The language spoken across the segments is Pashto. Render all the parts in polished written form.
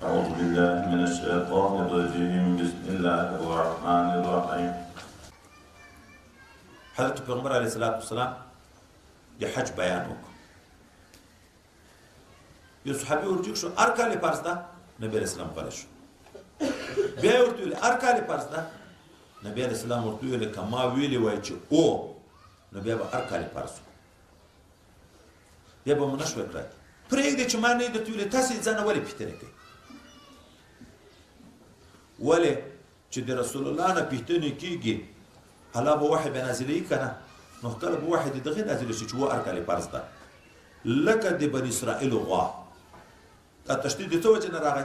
أعوذ بالله من الشيطان الرجيم بسم الله الرحمن الرحيم. حضرت پیغمبر علیه السلام د حج بیان وکړ. یو صحابي ورجوک شو، هر کال یې فرض ده. نبی علیه السلام غلی شو. بیا یې ورته ویل هر کال یې فرض ده. نبی علیه السلام ورته ویل که ما ویلي وای چې او، نو بیا به هر کال یې فرض وو. بیا به مو نه شوی کړی. پرېږدې چې ما نه یې درته ویلې، تاسې ځان ولې پوښتنې کوئ؟ ولې چې د رسول الله نه پوښتنې کېږي، الله به وحی به نازلوي که نه؟ نو کله به وحی د دغې نازله شي چې و هر کال یې فرض ده. لکه د بني اسرائیلو غوا، دا تشدید د څه وجې نه راغی؟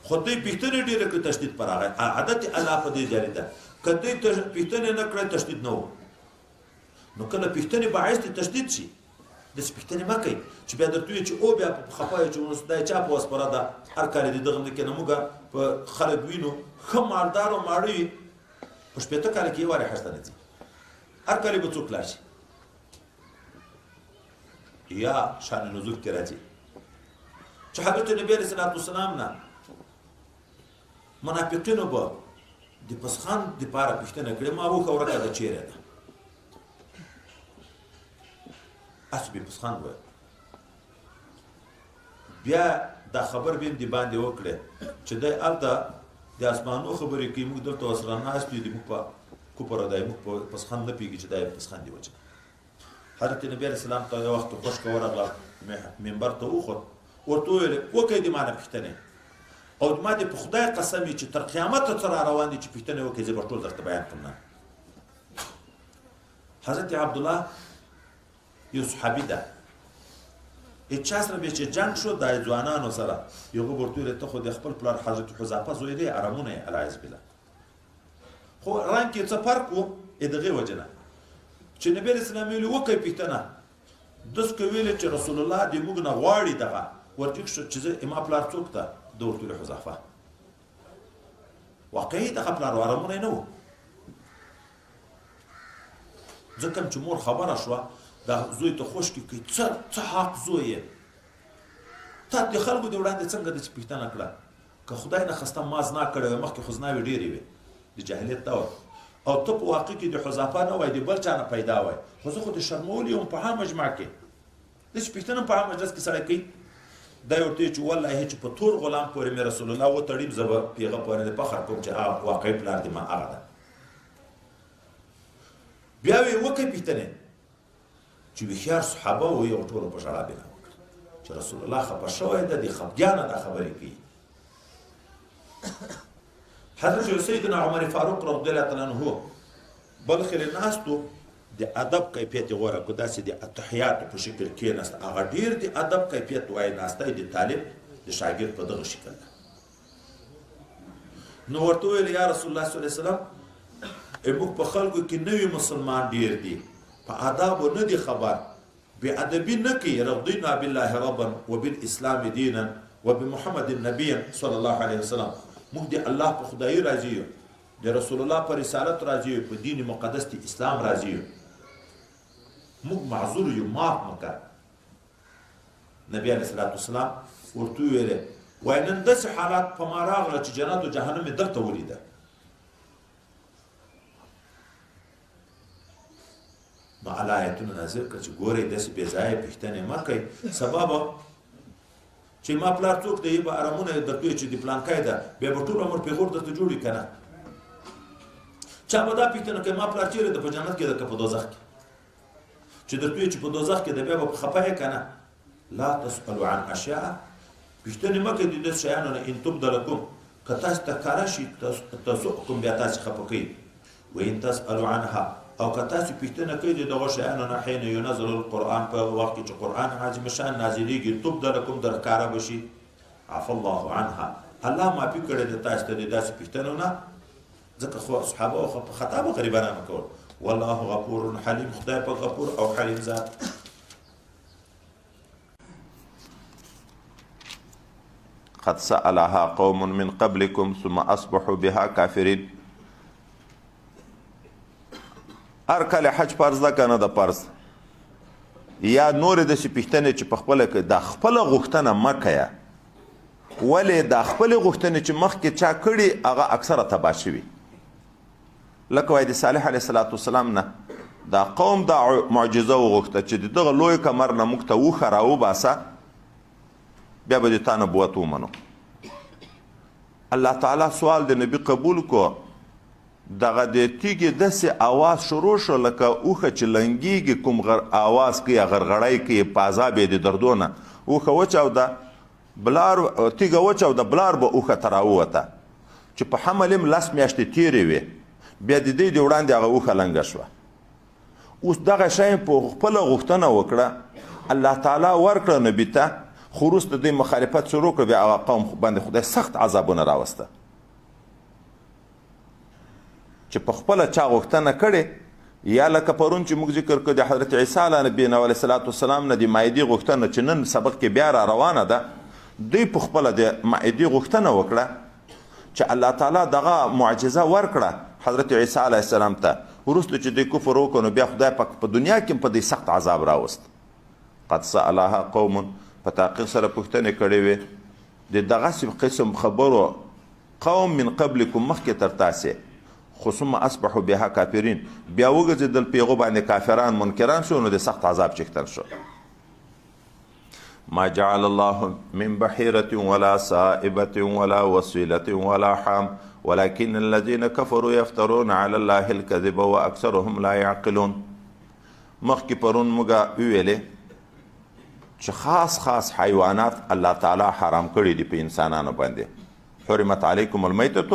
خو دوی پوښتنې ډېره کړې، تشدید په راغی. عادت الله په دې جاري ده، که دوی پوښتنې نه کړی تشدید نه و. نو کله پوښتنې باعث د تشدید شي، داسې پوښتنې مه کوئ چې بیا درته ووایي چې او بیا په خفه یې چې اوس دا یې چا په وسپره ده، هر کال یې د دغه نه کې نه موږ په خلک وینو ښه مالدار او ماړه وي، په شپېته کاله کې یې وارې حج ته نه ځي، هر کال یې به څوک لاړ شي. یا شان نزول کې راځي چې حضرت نبي علیه السلام نه منافقینو به د پسخان دپاره پوښتنه کړې، ما وښه ورکه ده چیرې ده؟ هسې به پسخان وویل. بیا دا خبر به یې د باندې وکړې چې دی هلته د اسمانو خبرې کوي، موږ دلته ورسره ناست یو، د موږ په کوپره دی، موږ په پسخان نه پوهېږي چې دا یې پسخان دی وجه. حضرت نبي علیه السلام ته یو وخت خوشکه ورغله، منبر ته وخوت، ورته وویل وکئ د ما نه پوښتنې، او ما دې په خدای قسم وي چې تر قیامته څه را روان دي چې پوښتنې وکړئ، زه به ټول درته بیان کړم. نه حضرت عبدالله یو صحابي ده، چا سره به چې جنګ شو د ځوانانو سره، یو به ورته ویل ته خو د خپل پلار حضرت حذیفه زوی دی، ارامونه یې العیاذ بالله. خو رنګ کې څه فرق و د دغې وجې نه چې نبي علیه السلام ویلي وکئ پوښتنه، داسې که ویلې چې رسول الله د موږ نه غواړي دغه ورجیک شو چې زه زما پلار څوک ده؟ ده ورته ویل حذیفه. واقعي دغه پلار و ارامونه یې نه و. ځکه چې مور خبره شوه دا زوی ته خوشکې کوي، څه حق زوی یې، تا د خلکو د وړاندې څنګه داسې پوښتنه کړه؟ که خدای نه خسته ما زنا کړی وی، مخکې خو زناوې ډېرې وې د جاهلیت دور، او ته په واقع کې د حذیفه نه وای، د بل چا نه پیدا وای، خو زه خو د شرمولي یم په هغه مجمع کې. داسې پوښتنه په هغه مجلس کې سړی کوي. دا یې ورته وایي چې والله چې په تور غلام پورې مې رسول الله وتړیم، زه به په هغه پورې د فخر کوم چې واقعي پلار د ما هغه ده. بیا ویې وکړئ پوښتنې چې هوښیار صحابه و، یو ټولو په ژړا بنا وکړه چې رسول الله خفه شوی ده، د خفګانه دا خبرې کوي. حضرت سیدنا عمر فاروق رضی الله تعالی عنه بلخ کې ناستو، د ادب کیفیت یې غوره کړو، داسې د اتحیاتو په شکل کېناست، هغه ډېر د ادب کیفیت وایي ناستی د طالب د شاګرد په دغه شکل ده. نو ورته وویل یا رسول الله صلی الله علیه وسلم، موږ په خلکو کې نوي مسلمان ډېر دي، په آدابو نه دي خبر، بې ادبي نه کوي. رضینا بالله ربا وبالاسلام دینا وبمحمد نبیا صلی الله علیه وسلم، موږ د الله په خدایي راضي یو، د رسول الله په رسالت راضي یو، په دین مقدس د اسلام راضي یو، موږ معذور یو، معاف مکه. نبی علیه السلام ورته وویل وایي نن داسې حالات په ما راغله چې جنت و جهنم مې دلته ولیده. نو الله آیتونه نازل کړه چې ګورئ داسې بې ځایه پوښتنې مه کوئ، سبب چې ما پلار څوک دی، به ارامونه درته وایي چې د پلانکی ده، بیا به ټول عمر پېغور درته جوړ وي که نه؟ چا به دا پوښتنه کوي ما پلار چېرې ده، په جنت کې ده که په دوزخ کې؟ چې درته وایي چې په دوزخ کې ده، بیا به خفه یې که نه؟ لا تسألوا عن اشیاء، پوښتنې مه کوئ د داسې شیانو نه، ان تبد لکم، که تاسو ته ښکاره شي تسؤکم، بیا تاسې خفه کوي. وان تسألوا عنها، او که تاسو پوښتنه کوئ د دغو شیانو نه، حین ینزل القرآن، په وخت کې چې قرآن عظیم شان نازلېږي، تبد لکم، در ښکاره به شي. عفا الله عنها، الله معافي کړې ده تاسو ته د داسې پوښتنو نه، ځکه خو صحابه په خطا به غریبانانو کول. والله غفور حلیم، خدای په غفور او حلیم ذات. قد سألها قوم من قبلكم ثم أصبحوا بها كافرين. هر کله حج فرض ده که نه ده فرض، یا نورې داسې پوښتنې چې په خپله کې دا خپله غوښتنه مه کوه، ولې دا خپلې غوښتنې چې مخکې چا کړي هغه اکثره تباه شوي. لکه وایي د صالح علیه صلات وسلام نه دا قوم دا معجزه وغوښته چې د دغه لوی کمر نه موږ ته اوښه راوباسه بیا به د تا نبوت ومنو. الله تعالی سوال د نبي قبول کو، دغه د تیږې داسې آواز شروع شو لکه اوښه چې لنګېږي کوم آواز کوي غرغړی کوي په عذاب یې د دردونه. اوښه وچاوده بلار تیږه وچاوده بلار به اوښه ته راووته چې په حمل هم 10 میاشتې تیرې وې، بیا د دې د وړاندې هغه اوښه لنګه شوه. اوس دغه شی په خپله غوښتنه وکړه، الله تعالی ورکړه نبي ته، خو وروسته دوی مخالفت شروع کړه، بیا هغه قوم باندې خدای سخت عذابونه راوسته چې په خپله چا غوښتنه کړې. یا لکه پرون چې موږ ذکر کړو د حضرت عیسی علیه نبی علیه صلات وسلام نه د مایدې غوښتنه چې نن سبق کې بیا را روانه ده، دوی په خپله د مایدې غوښتنه وکړه چې الله تعالی دغه معجزه ورکړه حضرت عیسی علیه السلام ته. وروسته چې دوی کفر وکړو نو بیا خدای پاک په دنیا کې په دې سخت عذاب راوست. قد سألها قوم، په تحقیق سره پوښتنې کړې وې د دغسې قسم خبرو قوم من قبلکم مخکې تر تاسې، خو ثم اصبحوا بها کافرین، بیا وګرځېدل په هغو باندې کافران منکران شو، نو د سخت عذاب چښتل شو. ما جعل الله من بحيرة ولا سائبة ولا وسيلة ولا حام ولكن الذين كفروا يفترون على الله الكذب واكثرهم لا يعقلون. مخکې پرون موږ ویلې چې خاص حیوانات الله تعالی حرام کړي دي په انسانانو باندې. حرمت علیکم المیتة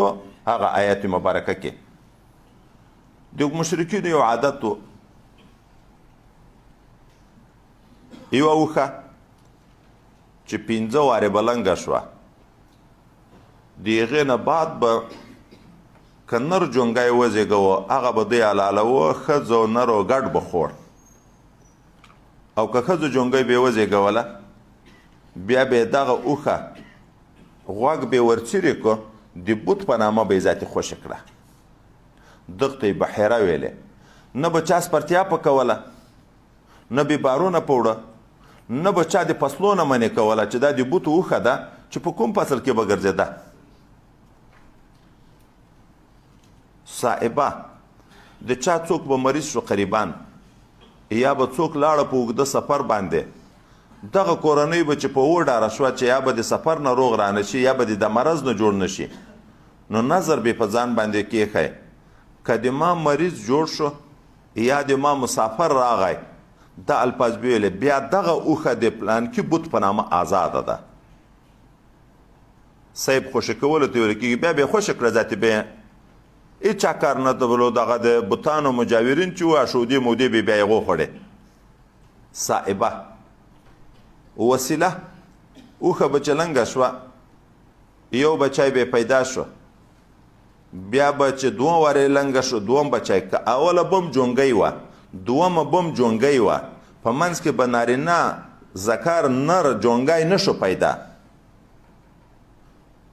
هغه آیت مبارکه کې د مشرکینو یو عادت و، یوه اوښه چې 15 وارې به لنګه شوه، د هغې نه بعد به که نر جونګی وزېږوه هغه به دوی حلالوه، ښځو او نرو ګډ به خوړ، او که ښځو جونګی به یې وزېږوله بیا به یې دغه اوښه غوږ به یې ورڅیرې کړو، د بوت په نامه به یې ذاتي خوشې کړه. دغه ته یې بحیره ویلې. نه به چا سپرتیا پکوله، نه به بارونه پوړه، نه به چا د فصلو نه منې کوله چې دا د بوتو اوښه ده چې په کوم فصل کې به ګرځېده. صائبه د چا څوک به مریض شو قریبان، یا به څوک لاړه په اوږده سفر باندې، دغه کورنۍ به چې په وډاره شوه چې یا به د سفر نه روغ رانه شي یا به د مرض نه جوړ نه شي، نو نظر به په ځان باندې کیښی که د ما مریض جوړ شو یا د ما مسافر راغی، دا الفاظ به ویلې، بیا دغه اوښه د پلانکي بوت په نامه آزاده ده. صاحب خوشې کولو ته ویل کېږي، بیا به یې خوشې کړه، ذاتي به یې هېچا کار نه درلود، دغه د بوتانو مجاورین چې وو اشودې مودې به بیا یې وخوړې. صائبه وسیله اوښه به چې لنګه شوه، یو بچی به پیدا شو، بیا به چې 2 وارې لنګه شو، دوم بچی که اوله بم جونګی وه، دومه بم جونګی وه، په منځ کې به نارینه ذکر نر جونګی نشو پیدا،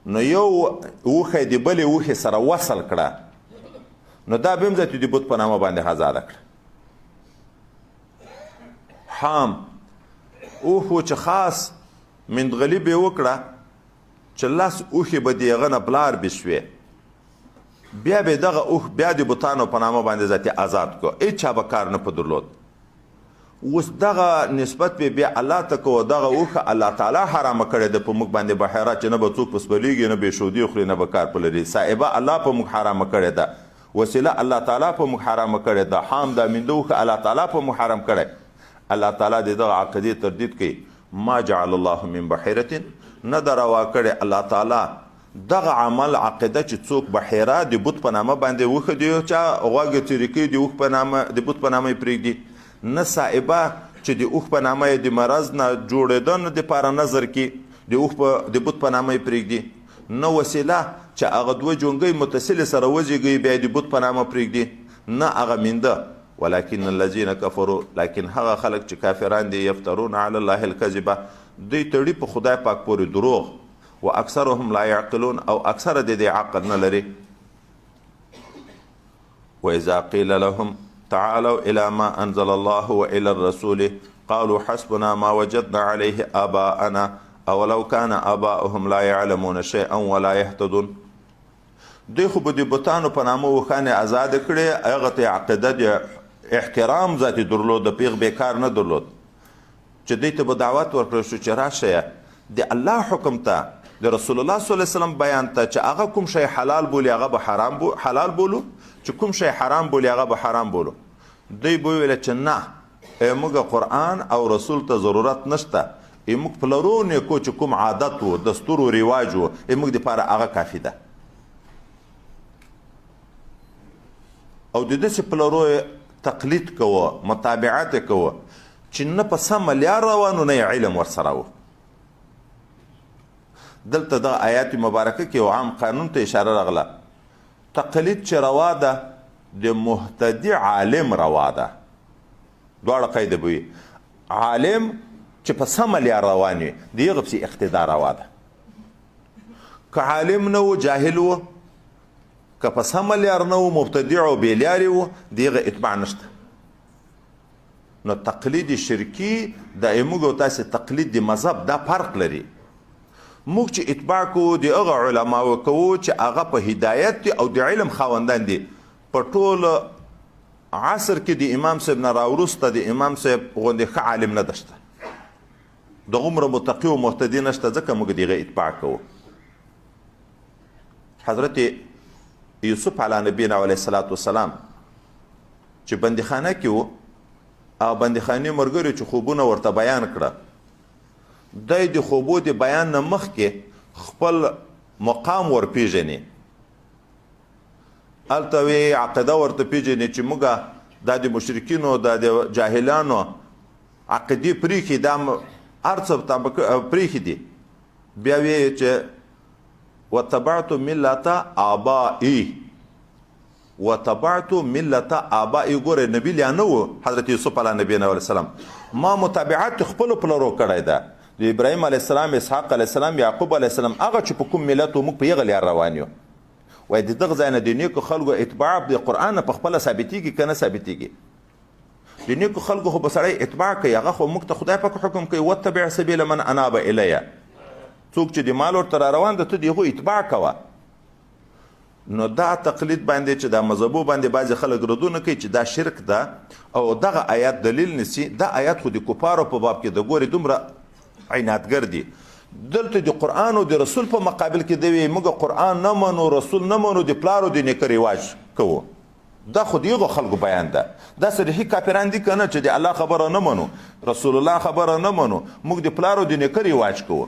نو یو اوښه د بلې اوښې سره وصل کړه، نو دا به هم ذاتي د بوت په نامه باندې آزاده کړه. حام اوښ چې خاص مندغلي به یې وکړه چې 10 اوښې به د هغه نه بلار به شوې، بیا به دغه اوښ بیا د بوتانو په نامه باندې ذاتي آزاد کړو، هېچا به کار نه په درلود. اوس دغه نسبت به بیا الله ته کوو، دغه اوښه الله تعالی حرامه کړې ده په موږ باندې بحیره چې نه به څوک پسپلیږي، نه به یې شودي خوري، نه به کار په لري. صائبه الله په موږ حرامه کړې ده، وسیله الله تعالی په موږ حرامه کړې ده، حام دا منده اوښه الله تعالی په موږ حرام کړی. الله تعالی د دغه عقیدې تردید کوي. ما جعل الله من بحیرة، نه ده روا کړې الله تعالی دغه عمل عقیده چې څوک بحیره د بوت په نامه باندې اوښه د یو چا غوږ تېرې کوي د اوښ په نامه د بوت په نامه یې پرېږدي، نه صائبه چې د اوښ په نامه یې د مرض نه جوړېدنه دپاره نظر کړي د بوت په نامه یې پرېږدي، نه وسیله چې هغه 2 جونګۍ متصلې سره وزېږوي بیا د بوت په نامه پرېږدي، نه هغه منده. ولكن الذين كفروا، لیکن هغه خلک چې کافران دي، یفترون علی الله الکذبه، دوی تړي په خدای پاک پورې دروغ، و اکثرهم لا يعقلون، او اکثر د دې عقل نه لري. واذا قيل لهم تعالوا الى ما انزل الله والى الرسول قالوا حسبنا ما وجدنا عليه آباءنا اولو کان آباؤهم لا یعلمون شیئا ولا یهتدون. دوی خو به د بتانو په نامه اوښانې ازاده کړې، هغه ته عقیده د احترام ذاتې درلود، د پیغ بیکار نه درلود، چې دوی ته به دعوت ورکړل شو چې راشئ د الله حکم ته، د رسول الله صلی الله علیه وسلم بیان ته، چې هغه کوم شی حلال بولي هغه به حلال بولو، چې کوم شی حرام بولي هغه به حرام بولو. دوی به ویل چې نه، موږ قرآن او رسول ته ضرورت نشته، موږ پلرو نیکو چې کوم عادت و دستور و رواج و موږ دپاره هغه کافي ده. او د داسې پلرو تقلید کوه، متابعت کوه چې نه په سمه لار روانو نه علم ورسره و. دلته د آیات مبارکه کې یو عام قانون ته اشاره راغله، تقلید چې روا ده د مهتدي عالم روا ده. دواړه قیده به وي، عالم چې په سمه لار روان وي د هغه پسې اقتدا روا ده. که عالم نه و جاهل و، که په سمه لار نه و مبتدع و بېلارې و د هغه اتباع نشته. نو تقلید شرکي د موږ او تاسې تقلید د مذهب دا فرق لري. موږ چې اتباع کوو د هغه علماو کوو چې هغه په هدایت دي او د علم خاوندان دي. په ټول عصر کې د امام صاحب نه راوروسته د امام صاحب غوندې ښه عالم نه ده شته، دغومره متقي و مهتدي نشته، ځکه موږ د هغه اتباع کوو. حضرت یوسف علی نبینا علیه الصلاة والسلام چې بندیخانه کې و او بندیخانې ملګرو چې خوبونه ورته بیان کړه، دی د خوبو د بیان نه مخکې خپل مقام ورپېژني. هلته وی عقیده ورته پېژني چې موږ دا د مشرکینو دا د جاهلانو عقیدې پرېښي، دا هر څه پرېښي دي. بیا وی چې وتبعت ملت آبائي، وتبعت ملت آبائي. ګوره نبی لا نه و حضرت یوسف علیه نبینا علیه السلام، ما متابعت خپلو پلرو کړی ده، د ابراهیم علیه السلام، اسحاق علیه السلام، یعقوب علیه السلام، هغه چې په کوم ملت و موږ په هغه لار روان یو. وایي د دغه ځای نه د نیکو خلکو اتباع د قرآن نه په خپله ثابتېږي که نه ثابتېږي. د نیکو خلکو خو به سړی اتباع کوي، هغه خو موږ ته خدای پاک حکم کوي واتبع سبیل من اناب الیه. څوک چې د مال ورته را روان ده ته د هغو اتباع کوه. نو دا تقلید باندې چې دا مذهبو باندې بعضې خلک ردونه کوي چې دا شرک ده او دغه آیات دلیل نیسي، دا آیات خو د کفارو په باب کې د ګورې دومره عنادګر دي. دلته د قرآن او د رسول په مقابل کې دی موږ قرآن نه منو، رسول نه منو، د پلارو د نیکه رواج کوو. دا خو د هغو خلکو بیان ده. دا صریحي کافران دي که نه چې د الله خبره نه منو، رسول الله خبره نه منو، موږ د پلارو د نیکه رواج کوو.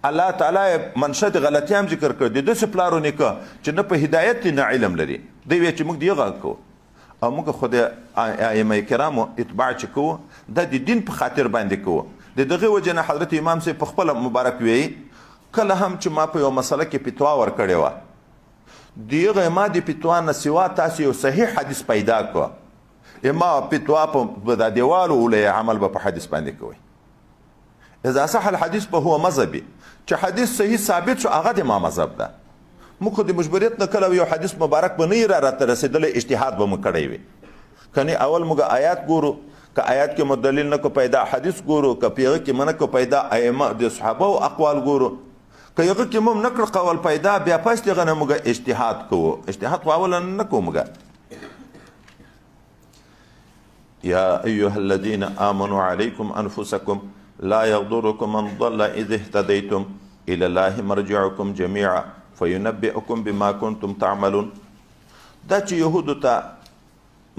الله تعالی منشه د غلطیام ذکر کړ، د داسې پلارو نیکه چې نه په هدایت نه علم لري، دی وی چې موږ د هغه کوو. او موږ خو د ائمه کرامو اتباع چې کوو دا د دین په خاطر باندې کوو. د دغه وجه نه حضرت امام صاحب په خپله مبارک وی کله هم چې ما په یو مسله کې فتوا ورکړې وه، د هغه ما د فتوا نه سوا تاسو یو صحیح حدیث پیدا کړه، ما فتوا په دا دیوالو ولی عمل به په حدیث باندې کوئ. اذا صح الحدیث به هو مذهبي، چې حدیث صحیح ثابت شو هغه د ما مذهب ده. موږ خو د مجبوریت نه کله یو حدیث مبارک به نه راته رسېدلی، اجتهاد به مو کړی وي. کنی اول موږ آیات ګورو، که آیات کې مو دلیل نه کو پیدا حدیث ګورو، که په هغه کې منه کو پیدا ائمه د صحابه او اقوال ګورو، که هغه کې مو نه کړ قول پیدا، بیا پس دغه نه موږ اجتهاد کوو. اجتهاد خو اولا نه کوو موږ. یا ایها الذین آمنوا علیکم انفسکم لا یضرکم من ضل اذ اهتدیتم الی الله مرجعکم جمیعا فینبئکم بما کنتم تعملون. دا چې یهودو ته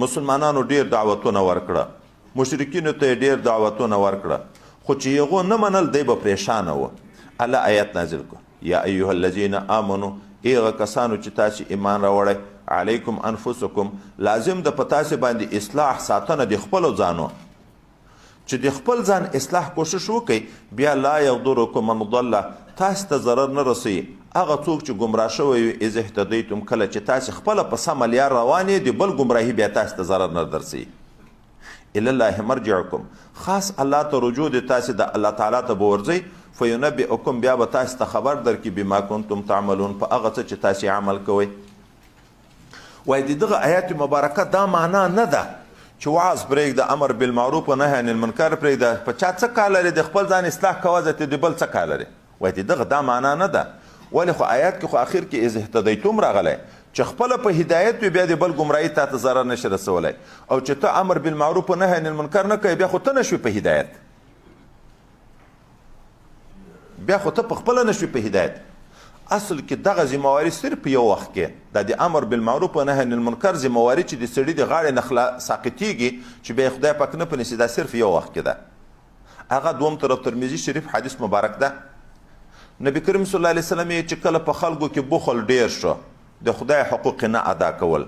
مسلمانانو ډیر دعوتونه ورکړه، مشرکینو ته ډیر دعوتونه ورکړه، خو چې هغو نه منل دی به پریشانه و. الله آیت نازل کړ، یا ایها الذین آمنو، هغه کسانو چې تاسو ایمان راوړئ، علیکم انفسکم، لازم د په تاسې باندې اصلاح ساتنه د خپلو ځانو، چې د خپل ځان اصلاح کوشش وکړئ. بیا لا یضرکم من ضل، تاسو ته ضرر نه رسوي هغه څوک چې ګمراه شوی وي، اذ اهتدیتم، کله چې تاسو خپله په سمه لار روان یې، د بل ګمراهي بیا تاسو ته ضرر نه درسي. الی الله مرجعکم، خاص الله ته رجوع د تاسو د الله تعالی ته به ورځئ، فینبئکم، بیا به تاسو ته خبر درکړي، بما کنتم تعملون، په هغه څه چې تاسو عمل کوئ. وایي د دغه آیات مبارکه دا معنا نه ده چې وعظ پرېږده امر بالمعروف و نهی عن المنکر پرېږده په چا څه کار لري د خپل ځان اصلاح کوه ځکه د بل څه کار لري وایي دغه دا معنا نه ده ولې خو آیات کې خو آخر کې اذ اهتدیتم راغلی چې خپله په هدایت وي بیا د بل ګمراهي تا ته ضرر نشي رسولی او چې ته امر بالمعروف و نهی عن المنکر نه کوې بیا خو ته نشوي په هدایت بیا خو ته په خپله نشوي په هدایت اصل کې دغه ذمهواري صرف په یو وخت کې دا د امر بالمعروف و نهی عن المنکر ذمهواري چې د سړي د غاړې نه ساقطېږي چې بیا خدای پاک نه په نیسي دا صرف یو وخت کې ده هغه دوم طرف ترمذي شریف حدیث مبارک ده نبی کریم صلی الله علیه وسلم چې کله په خلکو کې بخل ډیر شو د خدای حقوق نه ادا کول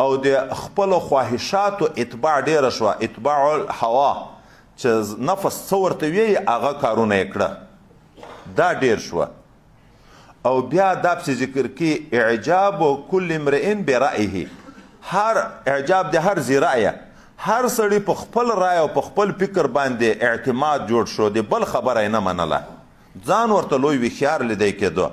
او د خپل خواهشاتو اتباع ډیره شوه اتباع الهوا چې نفس څه ورته ویي هغه کارونه یې کړه دا ډیر شوه او بیا دا پسې ذکر کې اعجاب کل امرئ برأیه هر اعجاب د هر ذی رأیه هر سړی په خپل رای او په خپل فکر باندې اعتماد جوړ شو د بل خبره یې نه منله ځان ورته لوی ویښیار لیدی کېدو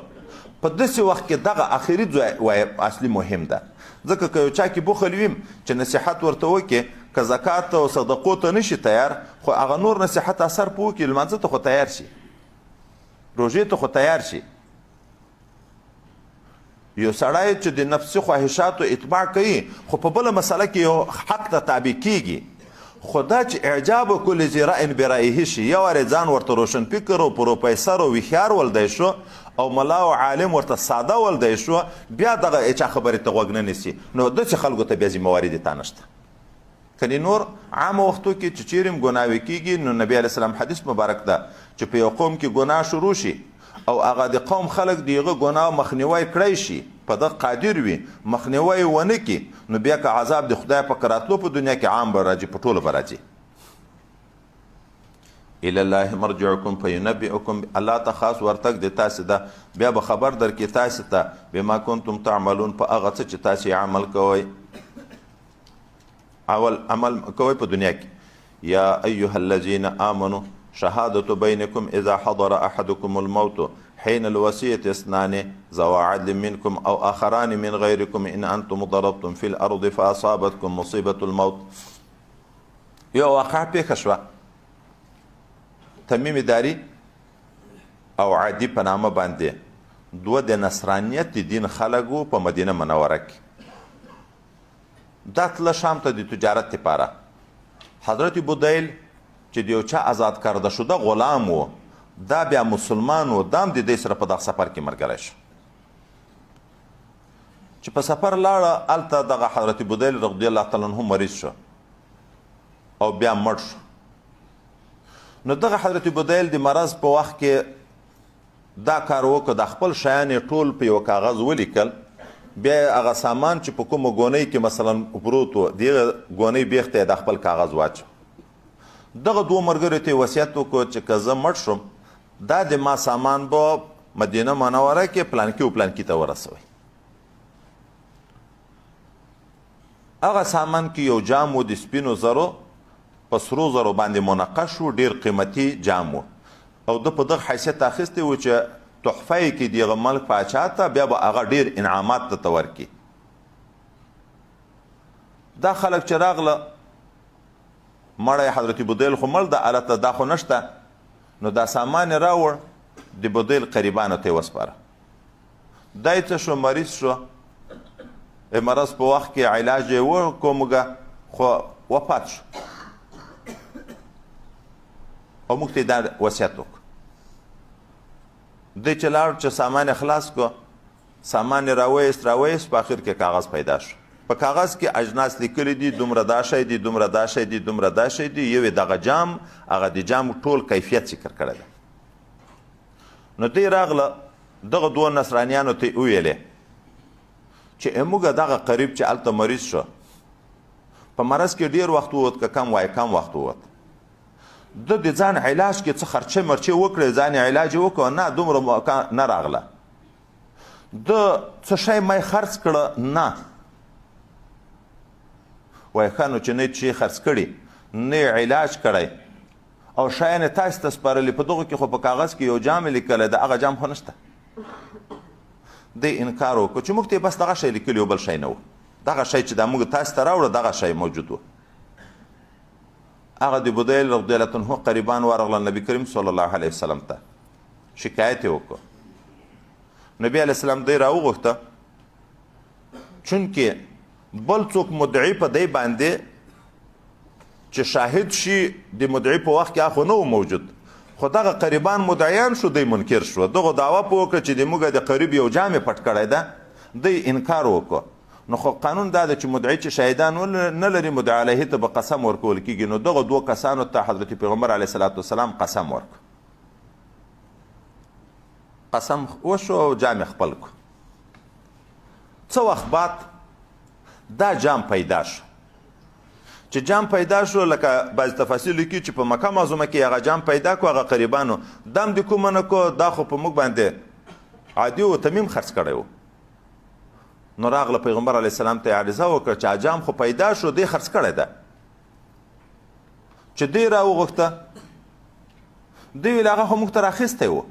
په داسې وخت کې دغه آخري ځای اصلي مهم ده ځکه که یو چا کې بخل ویم چې نصیحت ورته وکړي که زکات او صدقو ته نشي تیار خو هغه نور نصیحت اثر په وکړي لمانځه ته خو تیار شي روژې ته خو تیار شي یو سړی چې د نفسي خواهشاتو اتباع کوي خو په بله مسله کې یو حق ته تابع کیږي خو دا چې اعجاب کل ذی رأی برأیه شي یو وارې ځان ورته روشن فکر او پروفیسر او ویښیار ولدی شو او ملا او عالم ورته ساده ولدی شو بیا دغه هیچا خبرې ته غوږ نه نیسي نو داسې خلکو ته بیا ذمهواري د تا نشته کنې نور عامه وختو کې چې چیرې هم ګناوې کیږي نو نبي علیه السلام حدیث مبارک ده چې په یو قوم کې ګناه شروع شي او هغه د قوم خلک د هغه ګناه مخنیوی کړی شي په دغه قادر وي مخنیوی ونه کړي نو بیا که عذاب د خدای په راتلو په دنیا کې عام به راځي په ټولو به راځي الی الله مرجعکم فینبئکم الله ته خاص ورتګ د تاسې ده بیا به خبر درکړي تاسې ته بما کنتم تعملون په هغه څه چې تاسې عمل کوئ عمل کوئ په دنیا کې یا ایها الذین آمنوا شهادة بينكم إذا حضر أحدكم الموت حين الوصية اثنان ذوى عدل منكم أو آخران من غيركم إن أنتم ضربتم في الأرض فأصابتكم مصيبة الموت یو واقع پیښه شوه تمیم داری او عادي په نامه باندې دوه د نصرانیت د دین خلکو په مدینه منوره کې دا تله شام ته د تجارت لپاره حضرت بودیل چې د یو چا آزاد کرده شده غلام و دا بیا مسلمان و دا هم د دې سره په دغه سفر کې ملګری شو چې په سفر لاړه هلته دغه حضرت بودیل رضی الله تعالی عنه مریض شو او بیا مړ شو نو دغه حضرت بودیل د مرض په وخت کې دا کار وکړه د خپل شیان یې ټول په یو کاغذ ولیکل بیا هغه سامان چې په کومه ګونۍ کې مثلا پروت و د هغه ګونۍ بیخ ته یې د خپل کاغذ واچو دغه دوه ملګرو ته وصیت وکړو چې که زه مړ شم دا د ما سامان به مدینه منوره کې پلانکي و پلانکي ته ورسوئ هغه سامان کې یو جام و د سپینو زرو په سرو زرو باندې منقش و ډیر قیمتي جام و او ده په دغه حیثیت اخیستی و چې تحفه یې کې دغه ملک پاچا ته بیا به هغه ډیر انعامات ته ورکړي دا خلک چې راغله مړی حضرت بودیل خو مړ ده هلته دا خو نشته نو دا سامان یې راوړ د بودیل قریبانو ته یې وسپاره دا یې څه شو مریض شو مرض په وخت کې علاج یې وکومږه خو وفات شو او موږ ته یې دا وصیت وکړو دی چې لاړ چې سامان یې خلاص کړو سامان یې راویست په آخر کې کاغذ پیدا شو په کاغذ کې اجناس لیکلي دي دومره دا شی دي دومره دا شی دي دومره دا شی دي یو دغه جام هغه د جام ټول کیفیت ذکر کړی ده نو دی راغله دغه دوه نصرانیانو ته وویلې چې موږ دغه قریب چې هلته مریض شو په مرض کې ډیر وخت ووت که کم وای کم وخت ووت د ځان علاج کې څه خرچه مرچې وکړې ځان علاج یې وکړه نه دومره نه راغله د څه شی مې خرڅ کړه نه وایي ښه نو چې نه یې خرڅ کړي نه علاج کړی او شیان یې تاسې ته سپارلي په دغو کې خو په کاغذ کې یو جام یې لیکلی د هغه جام خو نشته دی انکار وکړو چې موږ ته یې بس دغه شی لیکلي و بل شی نه و دغه شی چې دا موږ تاسو ته راوړه دغه شی موجود و. هغه د بدیل رضی الله عنه قریبان ورغله نبی کریم صلی الله علیه وسلم ته شکایت یې وکړو. نبی علیه السلام دی راوغوښته چونکې بل څوک مدعي په دی باندې چې شاهد شي د مدعي په وخت کې هغه نه و موجود، خو دغه قریبان مدعیان شو، دی منکر شو. دغه دعوه په وکړه چې د موږ د قریب یو جام پټ کړی ده، دی انکار وکړو. نو خو قانون دا ده چې مدعي چې شهیدان نه لري مدعي علیه ته به قسم ورکول کېږي. نو دغه دوه کسانو ته حضرت پیغمبر علیه الصلاة والسلام قسم ورکړ. قسم وشو او جام خپل کړو. څه وخت بعد دا جام پیدا شو. چې جام پیدا شو لکه بعض تفاصیل لیکي چې په مکه معظمه کې هغه جام پیدا کو، هغه قریبانو دم د کومه نه کو، دا خو په موږ باندې عادي و، تمیم خرڅ کړی و. نو راغله پیغمبر علیه السلام ته عریضه وکړه چې جام خو پیدا شو، دی خرڅ کړی ده. چې دی راوغوښته، دی ویل هغه خو موږ ته راخیستی و،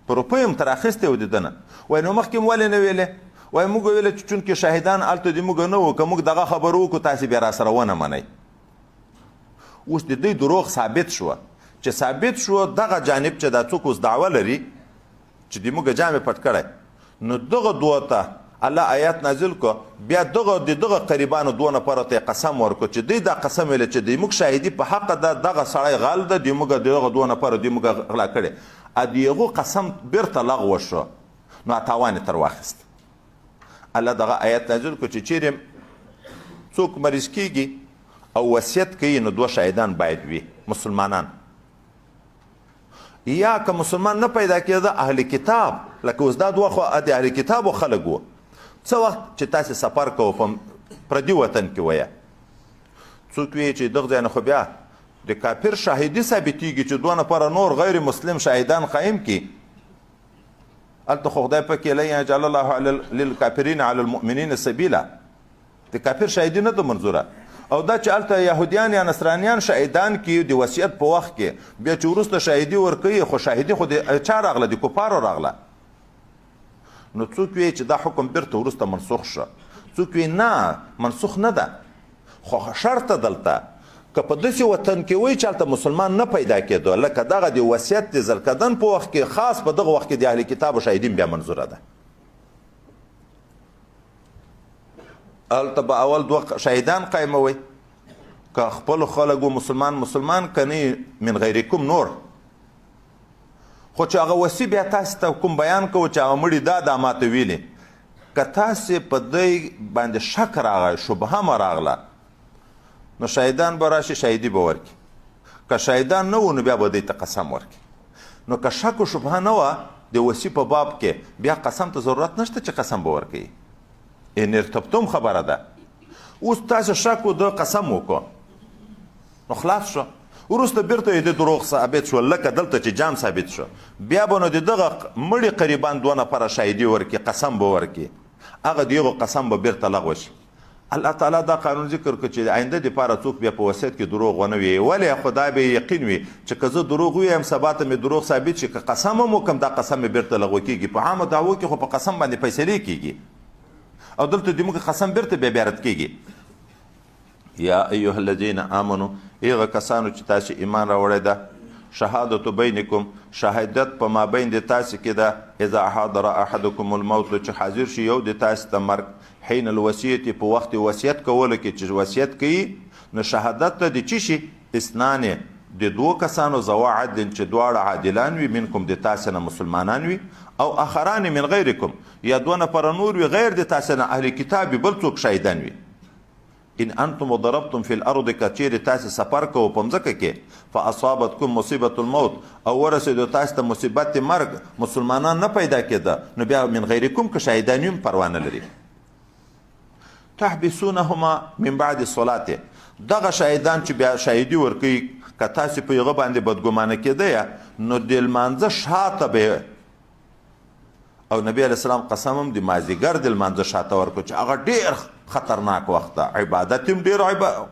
په روپیو هم ته راخیستی و د ده نه. وایي نو مخکې م ولې نه ویلې؟ وایي موږ ویله چې چونکې شاهدان هلته د موږ نه وو، که موږ دغه خبر وکړو تاسې بیا راسره ونه منئ. اوس د دوی دروغ ثابت شوه. چې ثابت شو دغه جانب چې دا څوک اوس دعوه لري چې د موږ جام پټ کړی، نو دغه دوه ته الله آیات نازل کو، بیا دغه قریبانو دوه نفرو ته قسم ورکړو چې دوی دا قسم ویل چې د موږ شاهدي په حق ده، دغه سړی غل ده، د موږ دغه دوه نفرو د موږ غلا کړی. د هغو قسم بیرته لغوه شو، نو تاوان یې تر واخیست. الله دغه آیات نازل کو چې چیرې څوک مریض کیږي او وصیت کوي، نو دوه شاهدان باید وي مسلمانان. یا که مسلمان نه پیدا کېده اهل کتاب، لکه اوس دا دوه خو د اهل کتابو خلک وو. څه وخت چې تاسې سفر کوو په پردي وطن کې ویه، څوک وی چې دغه ځای نه خو بیا د کافر شاهدي ثابتېږي چې دوه نفره نور غیر مسلم شاهدان قایم کړي، هلته خو خدای پکې لن یجعل الله للکافرین علی المؤمنین سبیلا، د کافر شاهدي نه ده منظوره. او دا چې هلته یهودیان یا نصرانیان شهیدان کي د وصیت په وخت کې، بیا چې وروسته شاهدي ورکوي، خو شاهدي خو د چا راغله؟ د کفارو راغله. نو څوک وی چې دا حکم بیرته وروسته منسوخ شو، څوک وی نه منسوخ نه ده، خو شرط دلته که په داسې وطن کې وای چې هلته مسلمان نه پیدا کېدو، لکه دغه د وصیت د زرکدن په وخت کې، خاص په دغه وخت کې د اهل کتابو شاهدین بیا منظوره ده. هلته به اول دوه شاهدان قایموي، که خپلو خلکو مسلمان کنی من غیرکم نور. خو چې هغه وصي بیا تاسې ته کوم بیان کوو چې هغه مړي دا ماته ویلي، که تاسې په دی باندې شک راغی، شبهه مه راغله، نو شاهدان به راشي، شاهدي به ورکړي. که شاهدان نه وو نو بیا به دی ته قسم ورکړي. نو که شک و شبهه نه وه د وصي په باب کې، بیا قسم ته ضرورت نشته چې قسم به ورکوي. ان ارتبتم خبره ده. اوس تاسې شک و د قسم وکړو، نو خلاص شو. وروسته بیرته یې د دروغ ثابت شو، لکه دلته چې جام ثابت شو، بیا به نو د دغه مړي قریبان دوه نفره شاهدي ورکړي، قسم به ورکړي، هغه د هغو قسم به بیرته لغوه شي. الله تعالی دا قانون ذکر کړ چې آینده دپاره څوک بیا په وصیت کې دروغ ونه وي. ولې؟ خدای به یقین وي چې که زه دروغ ویم سبا ته مې دروغ ثابت شي، که قسم هم وکړم دا قسم مې بیرته لغوه کېږي. په عامو دعوو کې خو په قسم باندې فیصلې کېږي، او دلته د موږ قسم بیرته بیا رد کېږي. یا ایها الذین آمنو، هغه کسانو چې تاسې ایمان راوړی ده، شهادت بینکم، شهادت په مابین د تاسې کې ده، اذا حضر احدکم الموت، چې حاضر شي یو د تاسې ته مرګ، حین الوصیت، په وخت وصیت کولو کې چې وصیت کوي، نو شهادت ته د څه شي؟ اثنان، د دوه کسانو ذوا عدل چې دواړه عادلان وي، منکم د تاسې نه مسلمانان وي، او آخران من غیرکم، یا دوه نفره نور وي غیر د تاسې نه اهل کتاب وي، بل څوک شهیدان وي. ان انتم ضربتم فی الارض، که چیرې تاسې سفر کوو په مځکه کې، فاصابتکم مصیبت الموت، او ورسېدو تاسې ته مصیبت مرګ، مسلمانان نه پیدا کېده، نو بیا من غیرکم که شهیدان وي پروا نه لري. تحبسونهما من بعد الصلاة، دغه شهیدان چې بیا شهیدي ورکوي، که تاسې په هغه باندې بدګمانه کېده، نو د لمانځه شاته به، او نبی علیه السلام قسم هم د مازدیګر د لمانځه شاته ورکړو چې هغه ډېر خطرناک وخت ده، عبادت هم ډېر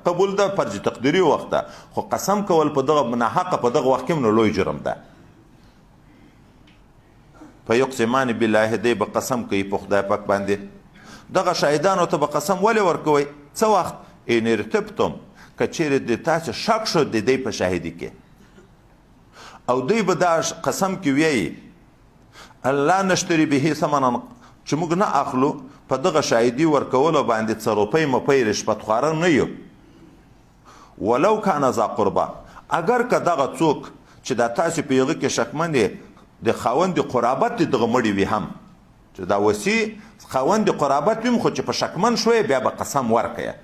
قبول ده، فرض تقدیري وخت ده، خو قسم کول په دغه ناحقه په دغه وخت کې هم نو لوی جرم ده. فیقسمان بالله دی به قسم کوي په خدای پاک باندې دغه شاهدانو ته به قسم ولې ورکوئ څه وخت ان ارتبتم که چیرې د تاسې شک شو د دی په شاهدي کې او دوی به دا قسم کې ویایي الله نشتري به ثمنا چې موږ نه اخلو په دغه شاهدي ورکولو باندې څه روپۍ مپۍ رشوتخواره نه یو ولو کان ذا قربا اگر که دغه څوک چې دا تاسې په هغه کې شکمن یې د خاوند قرابت دغه مړي وي هم چې دا وصي خاوند قرابت ویم خو چې په شکمن شوی بیا به قسم ورکړه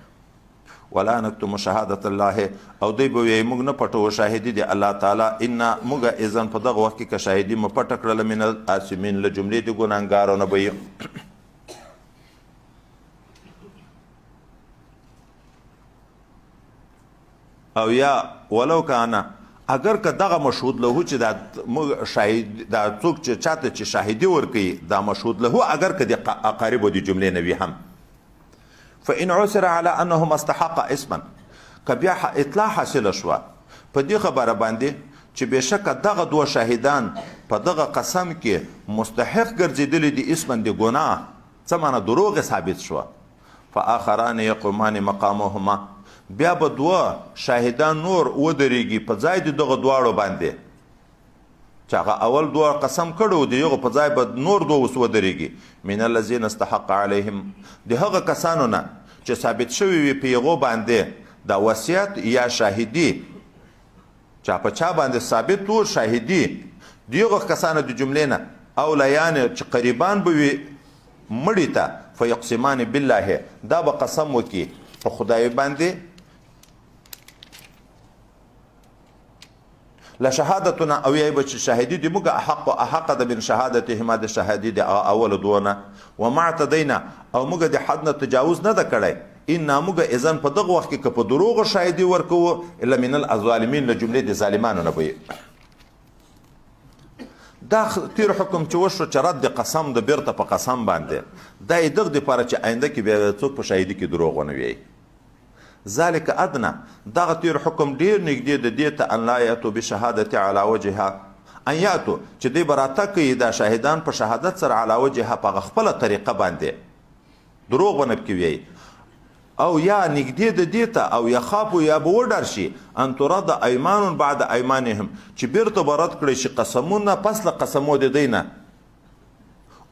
ولا نکتم شهادت الله او دوی به وایي موږ نه پټو شاهدي د الله تعالی ان موږ اذن په دغه وخت کې که شاهدي مو پټه کړله من الآثمین له جملې د ګناهګارو نه به او یا ولو کانا اگر که دغه مشهود له چې دا شاهد دا څوک چې چاته چې شاهدي ورکوي دا مشهود له اگر که د اقاربو د جملې نه وي هم فإن عثر على انهم استحق اسما که بیا اطلاع حاصله شوه په دې خبره باندې چې بېشکه دغه دوه شاهدان په دغه قسم کې مستحق ګرځېدلي دي اسما د ګناه څه معنی دروغ ثابت شوه فآخران یقومان مقامهما بیا به دوه شاهدان نور ودرېږي په ځای د دغه دواړو باندې چې هغه اول دوه قسم کړو د یغه په ځای به نور دوه اوس ودرېږي من الذین استحق علیهم د هغه کسانو نه چې ثابت شوي وي په هغو باندې دا وصیت یا شاهدي چا په چا باندې ثابت و شاهدي د هغه کسانو د جملې نه اولیان چې قریبان به وي مړي ته فیقسمان بالله دا به قسم وکړي په خدای باندې لشهادتنا او یای بچ شاهدی دی موږ احق د من شهادتهما د شهادی د اول دوونه وما اعتدینا او موږ د حد نه تجاوز نه د کړی ان موږ اذن په دغه وخت کې په دروغ شاهدی ورکو الا من الظالمین له جمله د ظالمانو نه وي دا تیر حکم چې وشو چې رد قسم د بیرته په قسم باندې دا دغه د پاره چې آینده کې بیا څوک په شاهدی کې دروغ ونه وي ذلك ادنى دغه تیر حکم ډیر نږدې د دې ته ان لا یاتو بشهادت علی وجهها ان یاتو چې دوی براته کوي دا شاهدان په شهادت سره علی وجهها په خپل طریقه باندې دروغ ونه کوي او یا نږدې د دې ته او یخافو یا به وډر شي ان ترد ایمان بعد ایمانهم چې بیرته برات کړي شي قسمونه پس له قسمو د دینه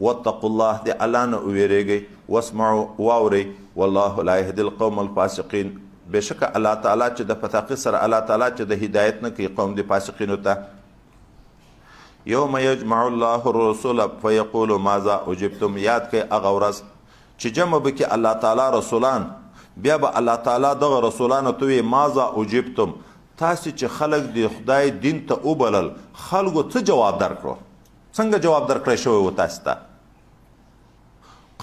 واتقوا الله دی الله نه ویریږي واسمعوا واوري والله لا يهدي القوم الفاسقين بشک الله تعالی چې د فتاقی سره الله تعالی چې د هدایت نه کوي قوم د فاسقینو ته یوم یجمع الله الرسول فیقول ماذا اجبتم یاد کې هغه ورځ چې جمع به کې الله تعالی رسولان بیا به الله تعالی دغه رسولانو ته وي ماذا اجبتم تاسو چې خلق د خدای دین ته وبلل خلکو څه جواب درکړو څنګه جواب درکړی شوی و تاسو ته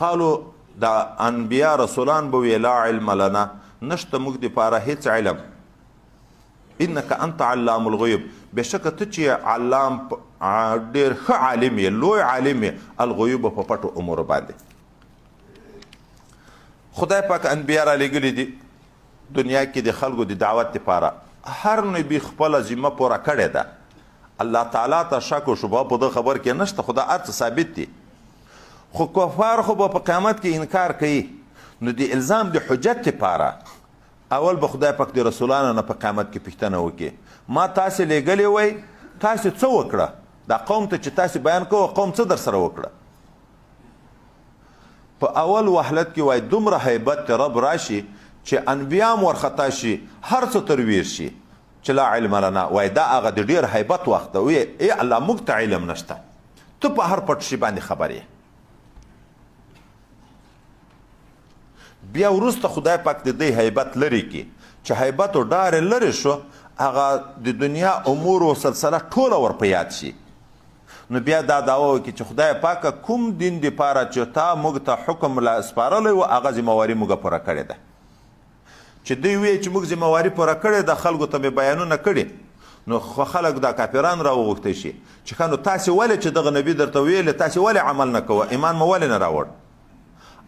قالو دا انبیا رسولان به وی لا علم لنا نشته موږ دپاره هیڅ علم انک انت علام الغیب بشک ته چې علام ډېر ښه عالم یې لوی عالم یې الغیوب په پټو امور باندې خدای پاک انبیا را لېږلي دي دنیا کې د خلکو د دعوت دپاره هر نبي خپله ذمه پوره کړې ده الله تعالی ته شک و شبهه په دغه خبر کې نشته خو دا هر څه ثابت دي خو کفار خو به په قیامت کې انکار کوي نو د الزام د حجت لپاره اول به خدای پاک د رسولانو نه په قیامت کې پوښتنه وکړي ما تاسې لیږلی وی تاسې څه وکړه دا قوم ته چې تاسې بیان کوه قوم څه در سره وکړه په اول وحلت کې وای دومره هیبت رب راشي چې انبیام ورخطا شي هر څه ترویر شي چې لا علم لنا وای دا هغه د ډېر هیبت وخت وی ای الله موږ ته علم نشته ته په هر پټ شي باندې خبر یې بیا وروسته خدای پاک د دې هیبت لري کی چې هیبت او ډار لري شو هغه د دنیا امور او سلسله ټوله ور په یاد شي نو بیا دا دعوه وکړي چې خدای پاک کوم دین د پاره چې تا موږ ته حکم لا سپارلی و هغه ذمهواري موږ پوره کړې ده چې دوی وی چې موږ ذمهواري پوره کړې ده خلکو ته مې بیانونه کړي نو خلک دا کافران راوغوښتی شي چې ښه نو تاسې ولې چې دغه نبي درته ویلې تاسې ولې عمل نه کوه ایمان مو ولې نه راوړ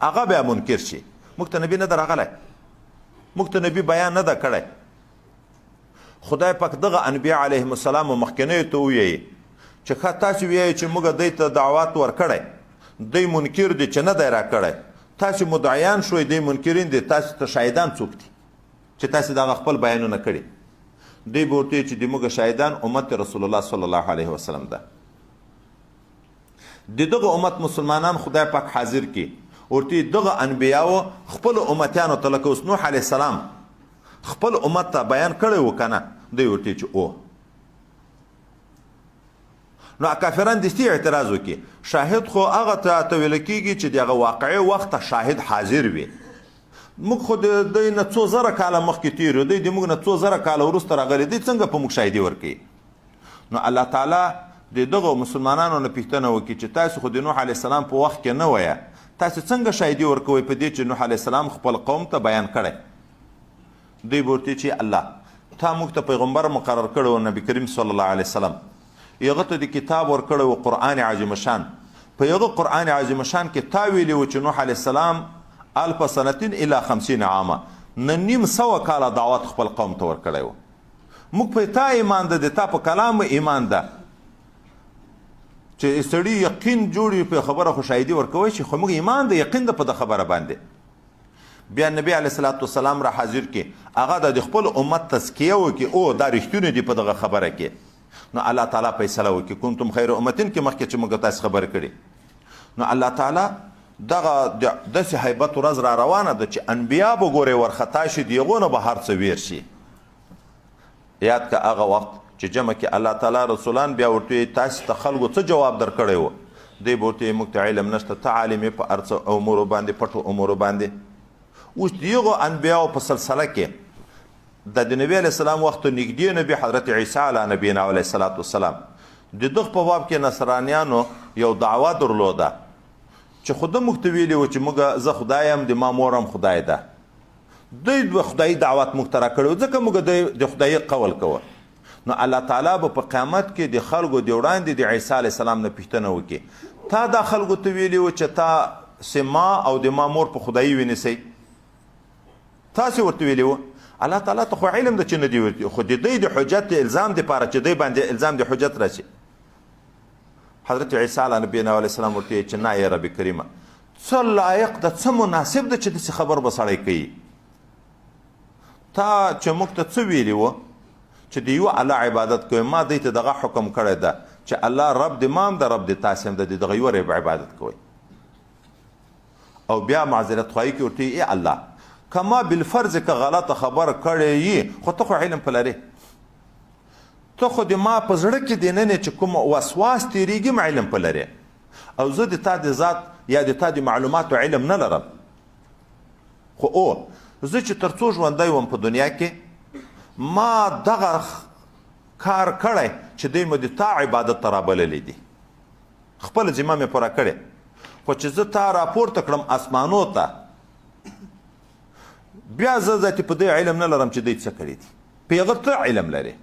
هغه بیا منکر شي موږ ته نبي نه ده راغلی موږ ته نبي بیان نه ده کړی خدای پاک دغه انبیا علیهم السلام مخکنیو ته وویي چې ښه تاسو وایئ چې موږ دوی ته دعوت ورکړی دوی منکر دي چې نه دی راکړی تاسو مدعیان شوئ دوی منکرین دي تاسو ته شاهدان څوک دي چې تاسو دغه خپل بیانونه کړي دوی به ورته چې د موږ شاهدان امت رسول الله صلی الله علیه وسلم ده د دغه امت مسلمانان خدای پاک حاضر کړي ورته دغه انبیاو خپل امتیانو ته لکه اوس نوح علیه السلام خپل امت ته بیان کړی و که نه دوی ورته چې او نو کافران دستي اعتراض وکړي شاهد خو هغه ته ویل کېږي چې دغه واقعي وخت ته شاهد حاضر وي موږ خو د دوی نه څو زره کاله مخکې تېر یو دوی د موږ نه څو زره کاله وروسته راغلي دوی څنګه په موږ شاهدي ورکوي نو الله تعالی د دغه مسلمانانو نه پوښتنه وکړي چې تاسو خو د نوح علیه السلام په وخت کې نه وایه تاسو څنګه شاهدي ورکوئ په دې چې نوح علیه السلام خپل قوم ته بیان کړی دوی به ورته چې الله تا موږ ته پیغمبر مقرر کړی و نبي کریم صلی الله علیه وسلم هغه ته د کتاب ورکړی و قرآن عظیم شان په هغه قرآن عظیم شان کې تا ویلي و چې نوح علیه السلام الف سنتین الی 50 عامه نه 900 کاله دعوت خپل قوم ته ورکړی و موږ په تا ایمان ده د تا په کلام ایمان ده چې سړي یقین جوړي په خبره خو شاهدي ورکوي چې خو موږ ایمان ده یقین ده په د خبره باندې بیا نبی علیه الصلاة والسلام را حاضر کې هغه د خپل امت تزکیه وکړي او دا رښتونه دي په دغه خبره کې نو الله تعالی فیصله وکړي کنتم خیر امتین کې مخکې چې موږ تاسو خبر کړي نو الله تعالی دغه داسې هیبت ورځ را روانه ده چې انبیا به ګورې ورخطا شي د هغو نه به هر څه ویر شي یاد که هغه وخت چې جمع کې الله تعالی رسولان بیا ورته تاسو ته خلکو څه جواب درکړی و دی به ورته موږ ته علم نشته ته عالم یې په هر څه امورو باندې پټو امورو باندې اوس د هغو انبیاو په سلسله کې د نبی علیه السلام وخت نږدې نبی حضرت عیسی علی نبینا علیه الصلاة والسلام د دغه په باب کې نصرانیانو یو دعوه درلوده چې خود موږ ته ویلي و چې موږ زه خدای یم د ما مور هم خدای ده دوی د خدایي دعوت موږ ته راکړی و ځکه موږ د خدایي قول کوه نو الله تعالی به په قیامت کې د خلکو د وړاندې د عیسی علیه السلام نه پوښتنه وکړي تا دا خلکو ته ویلي و چې تا ما او د ما مور په خدایي ونیسئ تاسې ورته ویلي و الله تعالی ته خو علم ده چې نه دی ورته خو د دوی د حجت الزام دپاره چې دوی باندې الزام د حجت راشي حضرت عیسی علیه نبینا علیه السلام ورته چې نه یې رب کریمه څه لایق ده څه مناسب ده چې داسې خبر به سړی کوي تا چې موږ ته څه ویلي وه چې د یو الله عبادت کوي ما دوی ته دغه حکم کړی ده چې الله رب د ما هم ده رب د تاسې هم ده د دغه یو رب عبادت کوئ او بیا معذرت خواهي کې ورته ای الله که ما بالفرض که غلطه خبره کړې یي خو ته خو علم په لرې ته خو د ما په زړه کې دننه چې کوم وسواس تېرېږي م علم په لرې او زه د تا د ذات یا د تا د معلوماتو علم نه لرم خو زه چې تر څو ژوندی وم په دنیا کې ما دغه کار کړی چې دوی مو د تا عبادت ته رابللی دي خپله ذمه مې پوره کړې خو چې زه تا راپورته کړم اسمانو ته بیا زه ذاتي په دې علم نه لرم چې دوی څه کړي دي په هغه ته علم لرې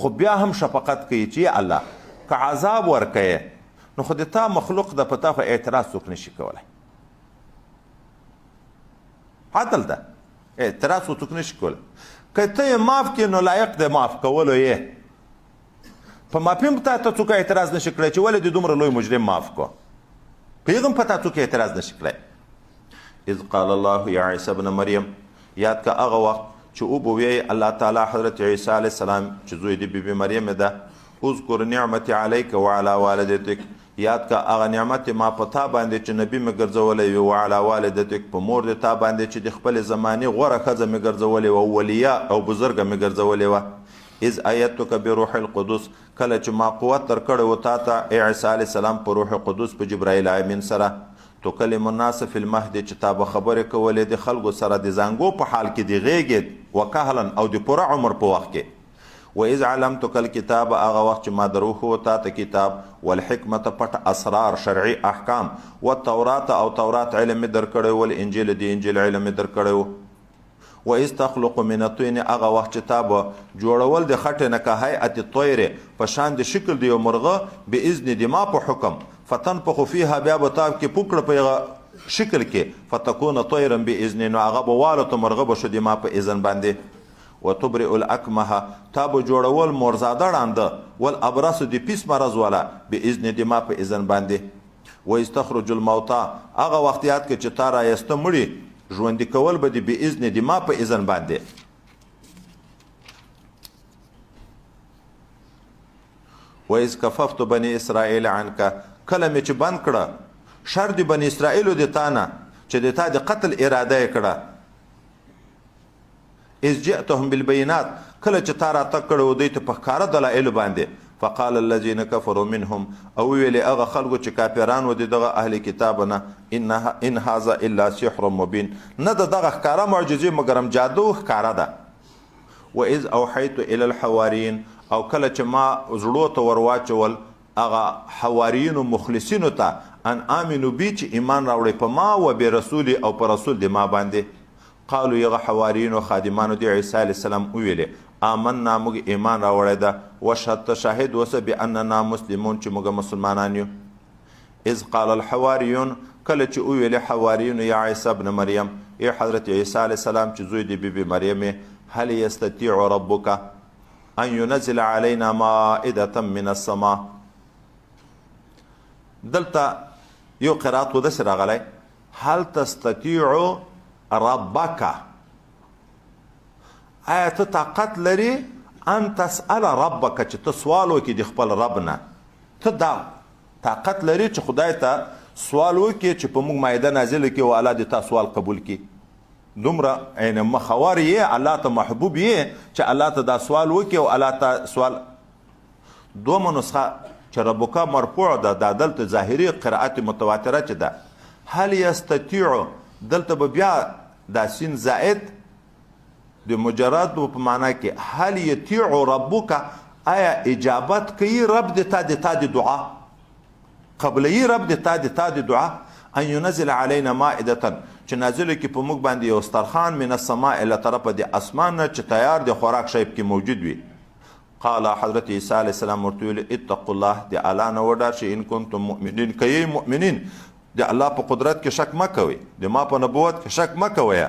خو بیا هم شفقت کوي چې الله که عذاب ورکوې نو خو د تا مخلوق ده په تا خو اعتراض څوک نشي کولی عدل ده اعتراض خو څوک نشي کولی که ته یې معاف کړې نو لایق دی معاف کولو یې په معافي هم تا ته څوک اعتراض نشي کړی چې ولې د دومره لوی مجرم معاف کو په هغه هم په تا څوک اعتراض نشي کړی اذ قال الله یا عیسی ابن مریم یاد که هغه وخت چې او به ویی الله تعالی حضرت عیسی علیه السلام چې زوی د بیبي مریم ده اذکر نعمتي علیک وعلى والدتک یاد که هغه نعمت ما په تا باندې چې نبي مې ګرځولی وي وعلى والدتک په مور د تا باندې چې د خپلې زمانې غوره ښځه مې ګرځولې وه ولیه او بزرګه مې ګرځولې وه اذ ایدتک بروح القدس کله چې ما قوت درکړی و تا ته عیسی علیه السلام په روح قدس په جبرائیل امین سره تکلم الناس فی المهد چې تا به خبرې کولې د خلکو سره د زانګو په حال کې د غیږې وکهلا او د پوره عمر په وخت کې و اذ علمتک الکتاب هغه وخت چې ما دروښو تا ته کتاب والحکمت پټ اسرار شرعي احکام والتورات او تورات علم مې درکړی والانجیل د انجیل علم مې درکړی و اذ تخلق من الطين هغه وخت چې تا به جوړول د خټې نه که هیئت الطیر په شان د شکل د یو مرغه باذن د ما په حکم فتنفخ فيها بیا به تا کې پوکړه په شکل کې فتكون طيرا باذن نو هغه به والوته مرغه به شو د ما په اذن باندې وتبرئ الاکمه تا به جوړول مرزاده ړانده والابرص د پیس مرض والا باذن د ما په اذن باندې واستخرج الموتى هغه وخت یاد کې چې تا رایسته مړي ژوندي کول به د باذن د ما په اذن باندې وإذ كففت بني اسرائيل عنك کله مې چې بند کړه شر د بني اسرائیلو د تانه چې د تا د قتل اراده یې کړه اذ جئتهم بالبينات کله چې تا راته کړه دوی ته په ښکاره دلایلو باندې فقال الذين كفروا منهم او ویلې هغه خلکو چې کافران و دغه اهل کتابونه ان هذا الا سحر مبين نه دغه ښکاره معجزې مګرم جادو ښکاره ده وإذ اوحيت الى الحواريين او کله چې ما زړو ته ورواچول هغه حواریینو مخلصینو ته ان امنو بي چې ایمان راوړي په ما و به رسولي او په رسول د ما باندې قالو یغه حواریینو خادمانو د عیسی علی السلام ویلې آمنا موږ ایمان راوړی ده وشهد شاهد اوسه باننا مسلمون چې موږ مسلمانان یو اذ قال الحواریون کله چې ویلې حواریینو یا عیسی ابن مریم ای حضرت عیسی علی السلام چې زوی د بیبي مریم هل یستطيع ربک ان ينزل علينا مائده من السماء دلته یو قرات و داسې راغلی هل تستطيع ربک آیا ته طاقت لري ان تسأل ربک چې ته سوال وکړي د خپل رب نه ته دا طاقت لري چې خدای ته سوال وکړي چې په موږ مایده نازله کړي او الله دې تا سوال قبول کړي دومره عین مخور یې الله ته محبوب یې چې الله ته دا سوال وکړي او الله ته سوال دومره نسخه چې ربک مرفوع ده دا دلته ظاهري قرائت متواتره چې ده هل یستطيع دلته به بیا دا سین زائد د مجرد په معنا کې هل یطيع ربک آیا اجابت کوي رب د تا د دعا قبلي رب د تا د دعا ان ينزل علينا مائده چې نازل کی په موږ باندې یو سترخان من السماء له طرفه د اسمان نه چې تیار د خوراک شیب کې موجود وي قال حضرت عیسی علیه السلام ورته اتقوا الله د الله نه وډار شي ان کنتم مؤمنین کای مؤمنین د الله په قدرت کې شک مکوي د ما په نبوت کې شک مکوي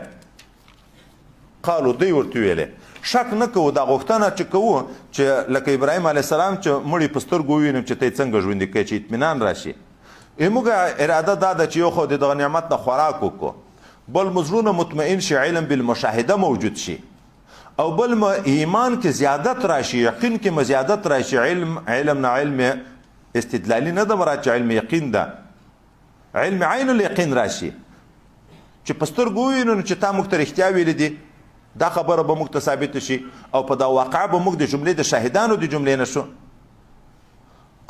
قالو دی ورته ویلې شک نه کوو دا غوښتنه چې کوو چې لکه ابراهیم علیه السلام چې مړی په سترګو وینم چې ته څنګه ژوندي کوي چې اطمینان راشي موږ اراده دا ده چې یو خو د دغه نعمت نه خوراک وکړو بل مزرونه مطمئن شي علم بالمشاهده موجود شي او بل ایمان کې زیادت راشي یقین کې مزیادت راشي علم نه علم استدلالی نه ده مراد چې علم یقین ده علم عین الیقین راشي چې په سترګو ووینو چې تا موږ ته رښتیا ویلي دي دا خبره به موږ ته ثابته شي او په دا واقعه به موږ د جملې د شاهدانو د جملې نه شو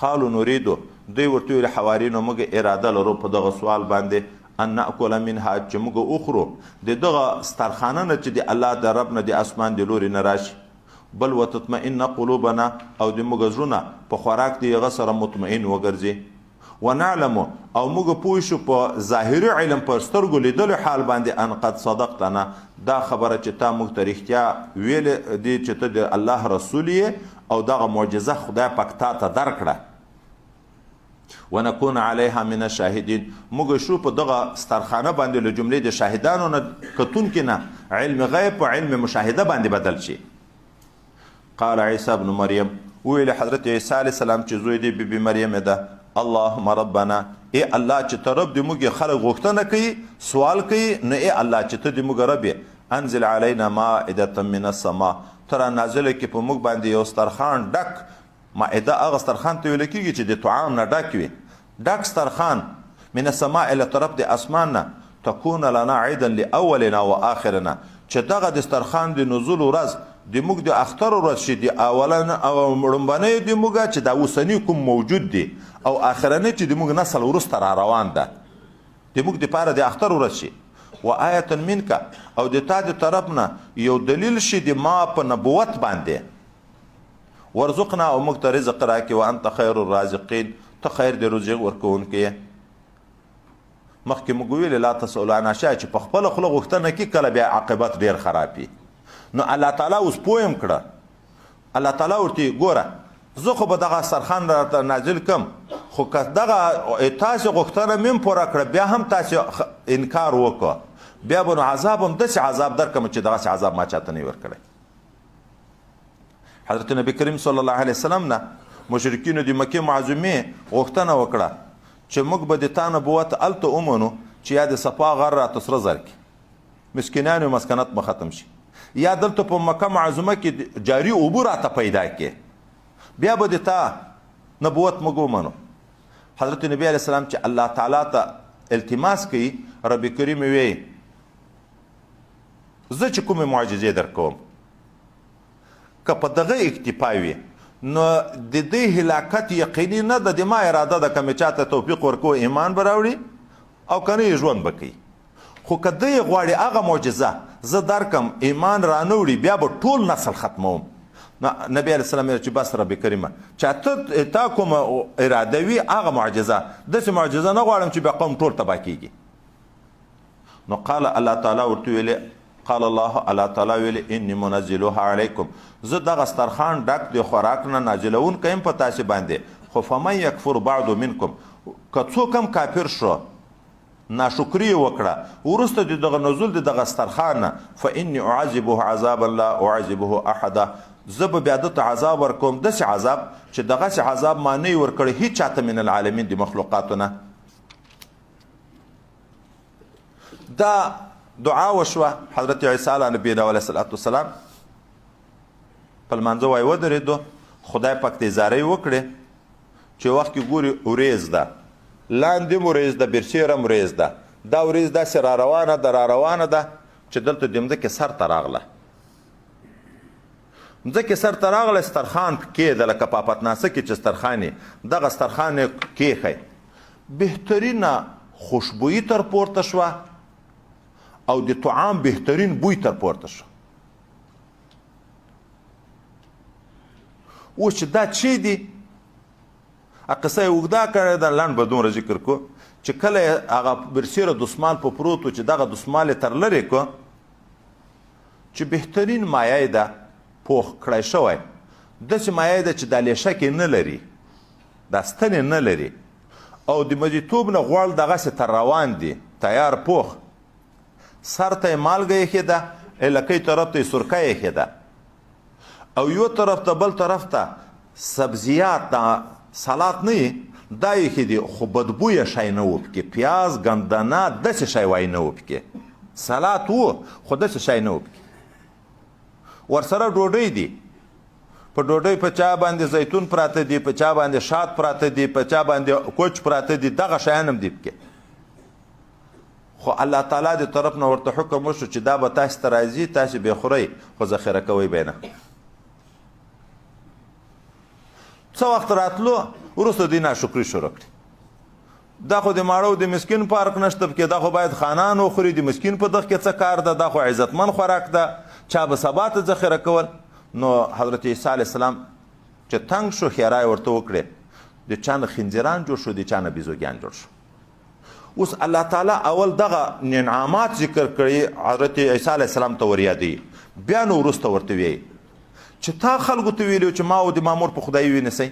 قالو نريدو دوی ورته ویل حوارینو موږ اراده لرو په دغه سوال باندې ان ناکل منها چې موږ اخرو د دغه سترخانه نه چې د الله د رب نه د اسمان د لوري نه راشي بل وتطمئن قلوبنا او د موږ زړونه په خوراک د هغه سره مطمئن وګرځي ونعلم او موږ پوه شو په ظاهري علم په سترګو لیدلو حال باندې ان قد صدقتنا دا خبره چې تا موږ ته رښتیا ویل دي چې ته د الله رسول یې او دغه معجزه خدای پاک تا ته درکړه ونكون عليها من الشاهدين موږ شو په دغه سترخانه باندې له جملې د شاهدانو نه کتون کې نه علم غیب او علم مشاهده باندې بدل شي قال عيسى ابن مريم ویل حضرت عیسی علیه السلام چې زوی دی بیبي مریم ده اللهم ربنا ای الله چې ته رب دې موږ خلک غوښتنه کوي سوال کوي نه ای الله چې ته دې موږ رب انزل علينا مائده من السماء ترى نازله کې په موږ باندې یو سترخان ډک مائده هغه سترخان ته ویل کېږي چې د طعام نه ډک وي ډک سترخان من السماء الى طرف د اسمان نه تكون لنا عيدا لاولنا واخرنا چې دغه د سترخان د نزول ورځ د موږ د اختر ورځ شي د اولن او مړمبنې د موږ چې د اوسنی کوم موجود دي او اخرنه چې د موږ نسل ورسته را روان ده د موږ د پاره د اختر ورځ شي وآیه منک او د تا د طرف نه یو دلیل شي د ما په نبوت باندې ورزقنا او موږ ته رزق راکې وانت خیر الرازقین ته خیر د رزق ورکوونکې مخکې موږ ویلې لا تسألوا عن اشیاء چې په خپله خوله غوښتنه کې کله بیا عاقبت ډېر خراب وي نو الله تعالی اوس پوه کړه الله تعالی ورته ګوره زه خو به دغه سرخان راته نازل کم خو که دغه تاسې غوښتنه مې پوره کړه بیا هم تاسې انکار وکړه بیا به نو عذاب هم داسې عذاب درکړم چې دغسې عذاب ما چاته نه ورکړی حضرت نبی کریم صلی الله علیه وسلم نه مشرکینو د مکې معظمې غوښتنه وکړه چې موږ به د تا نبوت هلته ومنو چې یا د صفا غر راته سره زر کړي مسکینانو مسکنت به ختم شي یا دلته په مکه معظمه کې جاري اوبه راته پیدا کړي بیا به د تا نبوت موږ ومنو. حضرت نبی علیه السلام چې الله تعالی ته التماس کوي رب کریم وی زه چې کومې معجزې در کوم که په دغه اکتفا وي نو د دې هلاکت یقیني نه ده د ما اراده ده که مې چاته توفیق ورکو ایمان به راوړي او که نه یې ژوند به کوي خو که ده یې غواړي هغه معجزه زه درکم ایمان رانه وړي بیا به ټول نسل ختموم. نبی علیه السلام چې بس رب کریمه چې تا کومه اراده وي هغه معجزه داسې معجزه نه غواړم چې بیا قوم ټول تباه کېږي. نو قال الله تعالی ورته ویلې قال الله تعالی ویلې انی منزلها علیکم زه دغه سترخوان ډک د خوراک نه نازلون کوم په تاسې باندې خو فمن یکفر بعد منکم که څوک هم کافر شو ناشکري وکړه وروسته د دغه نزول د دغه سترخوان نه فانی اعذبه عذابا لا اعذبه احدا زه به بیا دته عذاب ورکوم داسې عذاب چې دغسې عذاب ما نه یې ورکړی هیڅ چاته من العالمین د مخلوقاتو نه. دا دعا وشوه حضرت عیسی علیه نبینا علیه الصلاة والسلام په لمانځه وای ودرېدو خدای پاک ته زارۍ وکړې چې وخت کې ګوري وریځ ده لاندې هم وریځ ده برسېره هم وریځ ده دا وریځ داسې را روانه ده چې دلته د مځکې سر ته راغله مځکې سر ته راغله سترخوان کېده لکه په پتناسه کې چې سترخوان دغه سترخوان یې کېښی بهترینه خوشبویي تر پورته شوه او د طعام بهترین بوی تر پورته شو. اوس چې دا چی دی قصه یې اوږده کړې ده لنډ به دومره ذکر کو چې کله یې هغه برسېره دسمال په پروت و چې دغه دسمال یې تر لرې کو چې بهترین مایه ده پوخ کړی شوی داسې مایه ده چې دا لیشک یې نه لري دا ستن یې نه لري او د مجیتوب نه غوړ دغسې تر روان دي تیار پوخ سر ته یې مالګه ایښې ده لکۍ طرف ته یې سرکه ایښې ده او یو طرف ته بل طرف ته سبزیات دا سلات نه یي دا ایښې دي خو بدبویه شی نه و پکې پیاز ګندنه داسې شی وای نه و پکې سلات و خو داسې شی نه و پکې ورسره ډوډۍ دي په ډوډۍ په چا باندې زیتون پراته دي په چا باندې شات پراته دي په چا باندې کوچ پراته دي دغه شیان هم دي پکې خو الله تعالی د طرف نه ورته حکم وشو چې دا به تاسو ته راځي تاسو به خورئ خو ذخیره کوئ به نه. څه وخت راتلو وروسته دوی ناشکري شروع کړي دا خو د ماړه او د مسکین پارک نشته پکې دا خو باید خانان وخوري د مسکین په دغ کې څه کار ده دا خو عزتمن خوراک ده چا به سبا ته ذخیره کول. نو حضرت عیسی علیه السلام چې تنګ شو ښېرا یې ورته وکړې د چا نه خنزیران جوړ شو د چا نه بیزوګیان جوړ شو. اوس الله تعالی اول دغه انعامات ذکر کړي حضرت عیسی علیه السلام ته وريادي بیا نو وروسته ورته وی چې تا خلکو ته ویلو چې ما او د مامور په خدای ونیسئ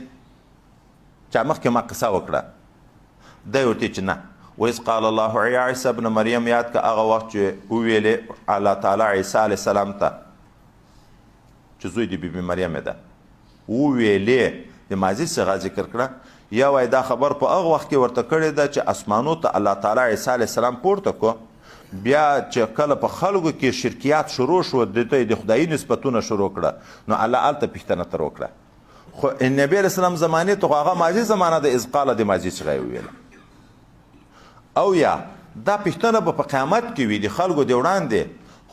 چا مخکې ما قصه وکړه دی ورته چې نه وإذ قال الله عیسی ابن مریم یاد که هغه وخت چې وویلې الله تعالی عیسی علیه السلام ته چې زوی د بیبي مریم ده وویلې د ماضي صیغه ذکر کړه یا وای دا خبر په هغه وخت کې ورته کړې ده چې اسمانو ته الله تعالی عیسی علیه السلام پورته کو بیا چې کله په خلکو کې شرکیات شروع شو دته د خدایي نسبتونه شروع کړه نو الله هلته پوښتنه تر وکړه خو نبی علیه السلام زمانې ته هغه ماضي زمانه د اذ قاله د ماضي صیغه یې وویله او یا دا پوښتنه به په قیامت کې وي د خلکو د وړاندې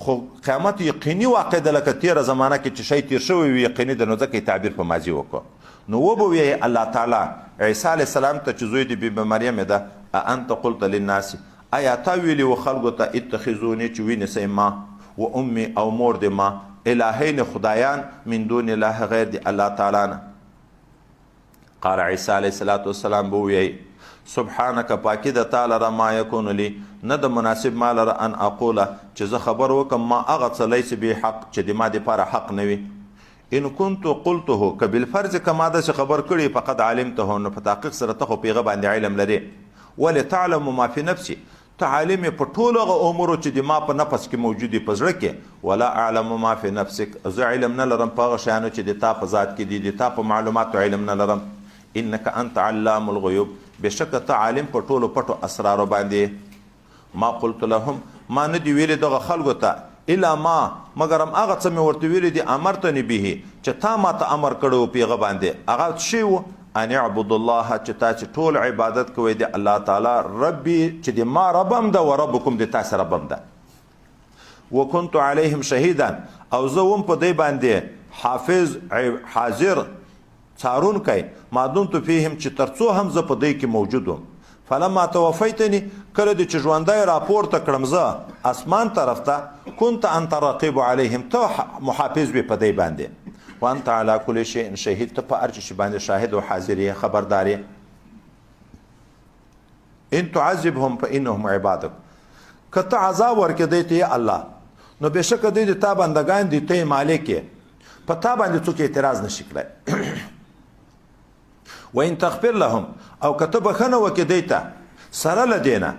خو قیامت یقیني واقع ده لکه تېره زمانه کې چې شی تیر شوی وي یقیني ده نو ځکه یې تعبیر په ماضي وکړو نو وبه وی الله تعالی عیسی علیه السلام ته چې زوی د بیبي مریم ده انت قلت للناس آیا تا ویلي و خلکو ته اتخذوني چې ونیسئ ما و امي او مور د ما الهین خدایان من دون الله غیر د الله تعالی نه قال عیسی علیه الصلاة والسلام به ویی سبحانك پاکی د تعالی را ما یکون لی نه د مناسب ما لره ان اقوله چې زه خبر وکم ما هغه څه لیس به حق چې د ما دپاره حق نه وي ان كنت قلته که بالفرض که ما داسې خبر کړي فقد علمته نو په تحقیق سره ته خو په هغه باندې علم لرې ولتعلم ما فی نفسي ته عالم یې په ټولو هغه امورو چې د ما په نفس کې موجود دي په زړه کې ولا اعلم ما فی نفسک زه علم نه لرم په هغه شیانو چې د تا په ذات کې دي د تا په معلوماتو علم نه لرم انک انت علام الغیوب بشکه ته عالم په ټولو پټو اسرارو باندې ما قلت لهم ما نه دی ویلې دغه خلکو ته الا ما مګر هم هغه څه مې ورته ویلي دي امرتنی به چې تا ما ته امر کړی په هغه باندې هغه شی و ان اعبد الله چې تا چې ټول عبادت کوئ د الله تعالی ربي چې د ما ربم ده و ربکم د تاسو ربم ده وکنت علیهم شهیدا او زه وم په دې باندې حافظ حاضر څارونکی ما دمت فیهم چې ترڅو هم زه په دې کې موجود وم فلما توفیتنی کله د چې ژوندی راپورته کړم زه اسمان طرف ته كنت انت رقیب علیهم ته محافظ وي په دې باندې وانت على كل شيء شهید ته په هر شي باندې شاهد او حاضر یې خبردار یې ان تعذبهم فانهم عبادك کته عذاب ورکې دی ته الله نو بشک دی ته بندگان دي ته مالک یې په تا باندې څوک اعتراض نشي کړای وان تغفر لهم او کته بخنه وکې دی ته سره لدینا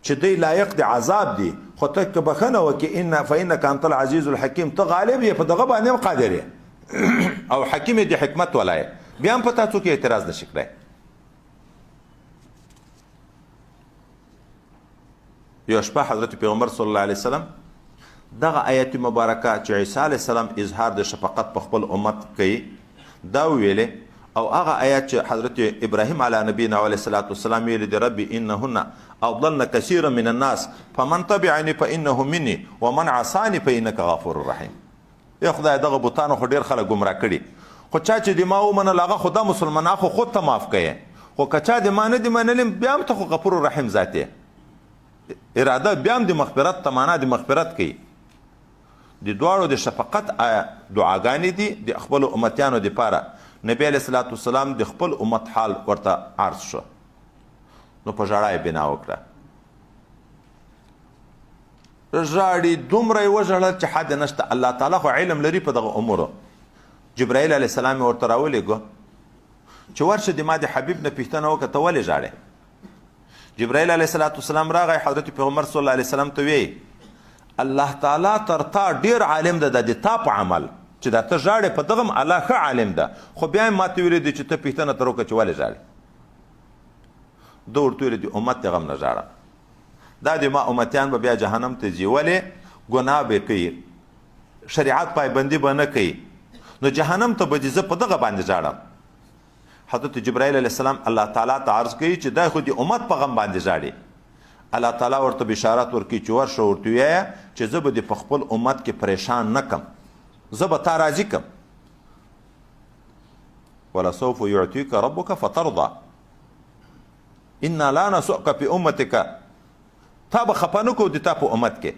چې دی لایق د عذاب دی خو ته بخنه وکې ان فانك انت العزيز الحكيم ته غالب یې په دغه باندې قادر یې او حکیم د حکمت ولای بیا هم پتا څوک اعتراض نشي کړای یو شپه حضرت پیغمبر صلی الله علیه وسلم دغه آیت مبارکه چې عیسی علیه السلام اظهار د شفقت په خپل امت کوي دا ویلې او هغه آیت چې حضرت ابراهیم علی نبینا علیه الصلاۃ والسلام ویل دی ربي انهن اضلن كثيرا من الناس فمن تبعني فانه مني ومن عصاني فانك غفور رحيم یا خدای دغه بوتانو خو ډیر خلک گمراه کړي خو چا چې د ما ومنل هغه خدا مسلمانان خو خود ته معاف کړي خو کچا د ما نه د منلم بیا هم ته خو غفور رحیم ذات اراده بیا هم د مغفرت تمانا د مغفرت کوي د دواړو د شفقت دعاګانې دي د خپل امتیانو دپاره نبی علیه الصلاۃ والسلام د خپل امت حال ورته عرض شو نو په ژړا یې بنا وکړه ژاړي دومره یې وژړل چې حد نشته الله تعالی خو علم لري په دغه امورو جبرائیل علیه السلام یې ورته راولېږو چې ورشه د ما د حبیب نه پوښتنه وکړه ته ولې ژاړې جبرائیل علیه الصلاۃ والسلام راغی حضرت پیغمبر صلی الله علیه وسلم ته وی الله تعالی تر تا ډیر عالم ده د تا په عمل چې دا ته ژاړې په دغه الله ښه عالم ده خو بیا یې ماته ویلي دي چې ته پوښتنه تر وکړه چې ولې ژاړې ده ورته ویلي دي امت د غم نه ژاړه دا د ما امتیان به بیا جهنم ته ځي ولې ګناه به کوي شریعت پایبندي به نه کوي نو جهنم ته به ځي زه په دغه باندې ژاړم حضرت جبرائیل علیه السلام الله تعالی ته عرض کوي چې دا خو د امت په غم باندې ژاړي الله تعالی ورته بشارت ورکوي چې ورشه ورته ووایه چې زه به د په خپل امت کې پریشان نه کم زه به تا راضي کم ولسوف يعطيك ربك فترضى انا لا نسؤك في امتك تا به خفه نه کوو د تا په امت کې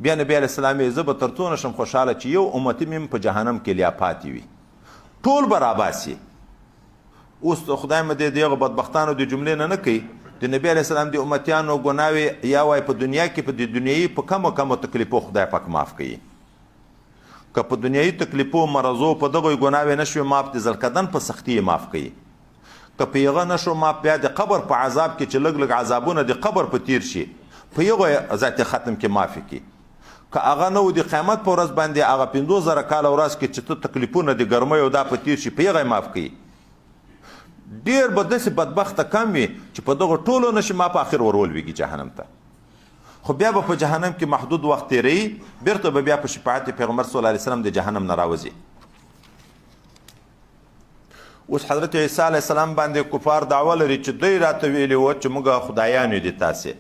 بیا نبی علیه السلام یې زه به تر څو نشم خوشحاله چې یو امتي مې په جهنم کې لیا پاتې وي ټول به راباسي اوس خدای مې د دغه بدبختانو د جملې نه کوي د نبی علیه السلام د امتیانو ګناوې یا وای په دنیا کې په د دنیایي په کمو کمو تکلیفو خدای پاک معاف کوي که په دنیایي تکلیفو مرضو په دغه ګناوې نه شوې معاف د ذلقدن په سختي یې معاف کوي که په یغه نشو ما بیا د قبر په عذاب کې چې لږ لږ عذابونه د قبر په تیر شي په یغه ذات ختم کې معافي کی که هغه نو د قیامت په ورځ باندې هغه 50000 کال ورځ کې چې ته تکلیفونه د ګرمۍ او دا په تیر شي په یغه معاف کی ډیر به داسې بدبخته کم وي چې په دغه ټولو نشي ما په اخر ورول ویږي جهنم ته خو بیا به په جهنم کې محدود وخت تیری بیرته به بیا په شفاعت پیغمبر صلی الله علیه وسلم د جهنم نه راوځي اوس حضرت عیسی علیه السلام باندې کفار دعوه لري چې دوی راته ویلي وو چې موږ خدایان یو دي تاسې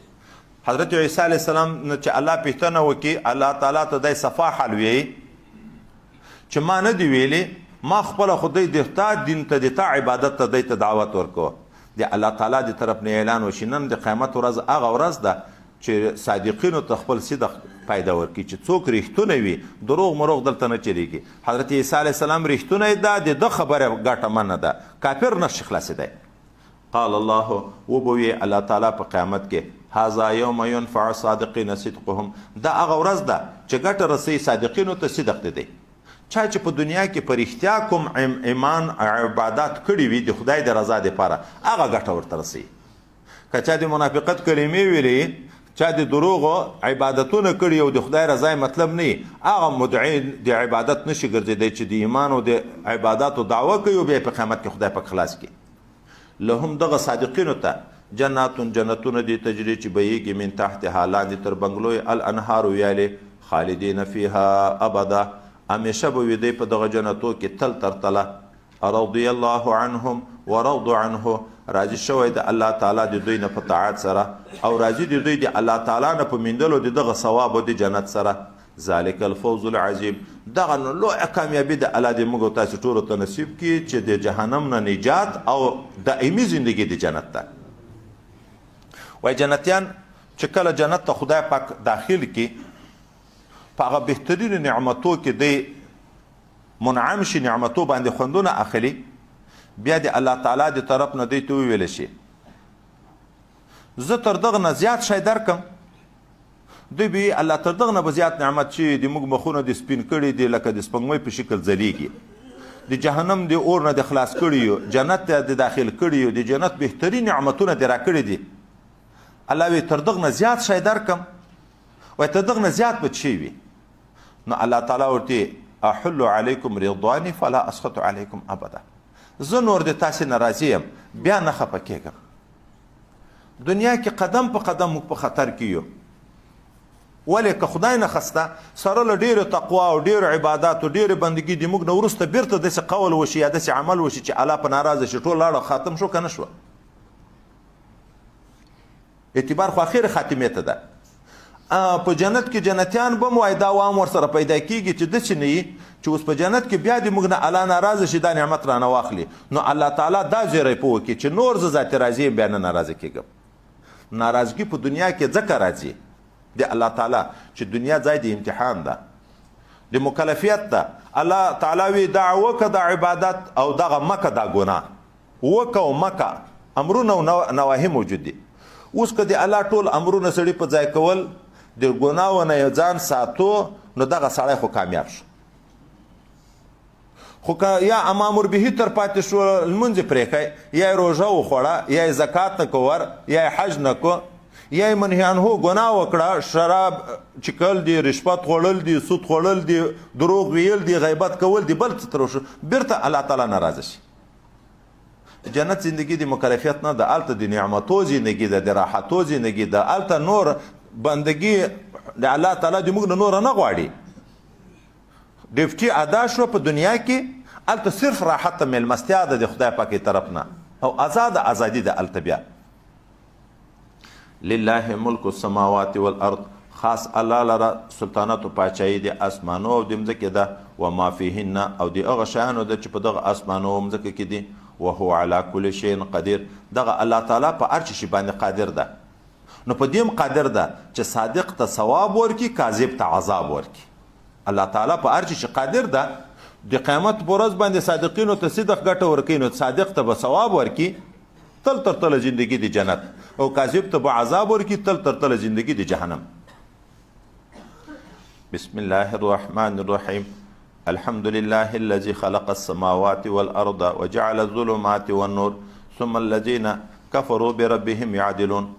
حضرت عیسی علیه السلام نه چې الله پوښتنه وکړي الله تعالی ته دی صفا حال ویي چې ما نه دی ویلي ما خپله خدای د تا دین ته د تا عبادت ته دی ته دعوت ورکوه د الله تعالی د طرف نه اعلان وشي نن د قیامت ورځ هغه ورځ ده چې صادقینو ته خپل صدق پیدا ورکړي چې څوک رښتونه وي دروغ مروغ دلته نه چلیږي حضرت عیسی علیه السلام رښتونه ده د خبره ګټه منه ده کافر نشي خلاصېدی قال الله وبوي الله تعالی په قیامت کې هذا یوم ينفع صادقین صدقهم دا هغه ورځ ده چې ګټه رسوي صادقینو ته صدق دی چا چې په دنیا کې په رښتیا کوم ایمان عبادت کړي وي د خدای د رضا دپاره هغه ګټه ورته رسوي که چا د منافقت کلمې ویلې، چا د دروغو عبادتونه کړي او د خدای رضا مطلب نه وي، هغه مدعي د عبادت نشي ګرځېدی چې د ایمان او د عباداتو دعوه کوي او بیا په قیامت کې خدای پاک خلاص کړي. لهم دغه صادقینو ته جناتون جنتونه دي تجري چې بهیږي من تحتها لاندې تر بنګلوی الانهار ویالې خالدین فیها ابدا، همیشه به وي دی په دغه جنتو کې تل تر تله. رضی الله عنهم ورضوا عنه، راضي شوی د الله تعالی د دوی نه په طاعت سره او راضي د دوی د الله تعالی نه په میندلو د دغه ثواب او د جنت سره. ذلک الفوز العظیم، دغه نو لویه کامیابي د الله دې موږ تاسو ټولو ته نصیب کړي چې د جهنم نه نجات او دائمي زندگی د جنت ته. وای جنتیان چې کله جنت ته خدای پاک داخل کړي، په هغه بهترینو نعمتو کې دی منعم شي، نعمتو باندې خوندونه اخلي، بیا د الله تعالی د طرف نه دی ته وویل شي زه تر دغه نه زیات شی درکم. دوی به الله تر دغه نه به زیات نعمت چې د موږ مخونه د سپین کړي دي لکه د سپوږمۍ په شکل ځلیږي، د جهنم د اور نه د خلاص کړي یو، جنت ته د داخل کړي یو، د جنت بهترین نعمتونه د را کړي دي. الله وی تر دغه نه زیات شی درکم، وای تر دغه نه زیات به شي وي. نو الله تعالی ورته احل علیکم رضوانی فلا اسخط علیکم ابدا، زه نور د تاسې ناراضي یم بیا نه خفه کېږم. دنیا کې قدم په قدم موږ په خطر کې یو، ولې که خدای نه خسته سره له ډېرو تقوا او ډېرو عباداتو ډېرې بندګي د موږ نه وروسته بیرته داسې قول وشي یا داسې عمل وشي چې الله په ناراضه شي، ټول لاړه ختم شو که نه شوه. اعتبار خو اخر خاتمې ته ده. په جنت کې جنتیان به مو دا وام ورسره پیدا کېږي چې داسې نه وي چې اوس په جنت کې بیا د موږ نه الله ناراضه شي دا نعمت رانه واخلي. نو الله تعالی دا زیری په وکړي چې نور زه ذاتي راضي یم بیا نه ناراضه کېږم. ناراضګي په دنیا کې ځکه راځي د الله تعالی چې دنیا ځای د امتحان ده، د مکلفیت ده. الله تعالی وی دا وکه د عبادت او دغه مکه دا ګناه وکه او مکه امرونه او نواهی موجود دي. اوس که د الله ټول امرونه سړي په ځای کول د ګناو نه ځان ساتو نو دغه سړی خو کامیاب شو. خو که یا امامر به تر پاتې شو لمونځ پرېښی، یا روژه وخوړه، یا زکات نه کو ور، یا حج نه کو، یا منهی عنه ګناه وکړه، شراب چکل دی، رشوت خوړل دی، سود خوړل دی، دروغ ویل دی، غیبت کول دی، بل څه تر شو بیرته الله تعالی ناراضه شي. جنت زندگی د مکلفیت نه ده، هلته د نعمتو زندگی ده، د راحتو زندگی ده، هلته نور بندگی د الله تعالی د موږ نه نور نه غواړي. ډیوټي ادا شو په دنیا کې، هلته صرف راحت میلمستیا ده د خدای پاک طرف نه او ازادي ده هلته بیا. لله ملک السماوات والارض، خاص الله لره سلطنت او پاچاهي د اسمانو او د مځکې ده، وما فیهن او د هغه شیانو ده چې په دغه اسمانو او مځکه کې دي، وهو علی کل شیء قدیر، دغه الله تعالی په هر شي باندې قادر ده. نو په دې قادر ده چې صادق ته ثواب ورکي، کاذب ته عذاب ورکي. الله تعالی په هر شي قادر ده. د قیامت په ورځ باندې صادقینو ته صدق ګټه ورکوي، نو صادق ته به ثواب ورکي تل تر تله زندگی د جنت، او کاذب ته به عذاب ورکي تل تر تله زندگی د جهنم. بسم الله الرحمن الرحیم. الحمد لله الذي خلق السماوات والارض وجعل الظلمات والنور ثم الذين كفروا بربهم يعدلون.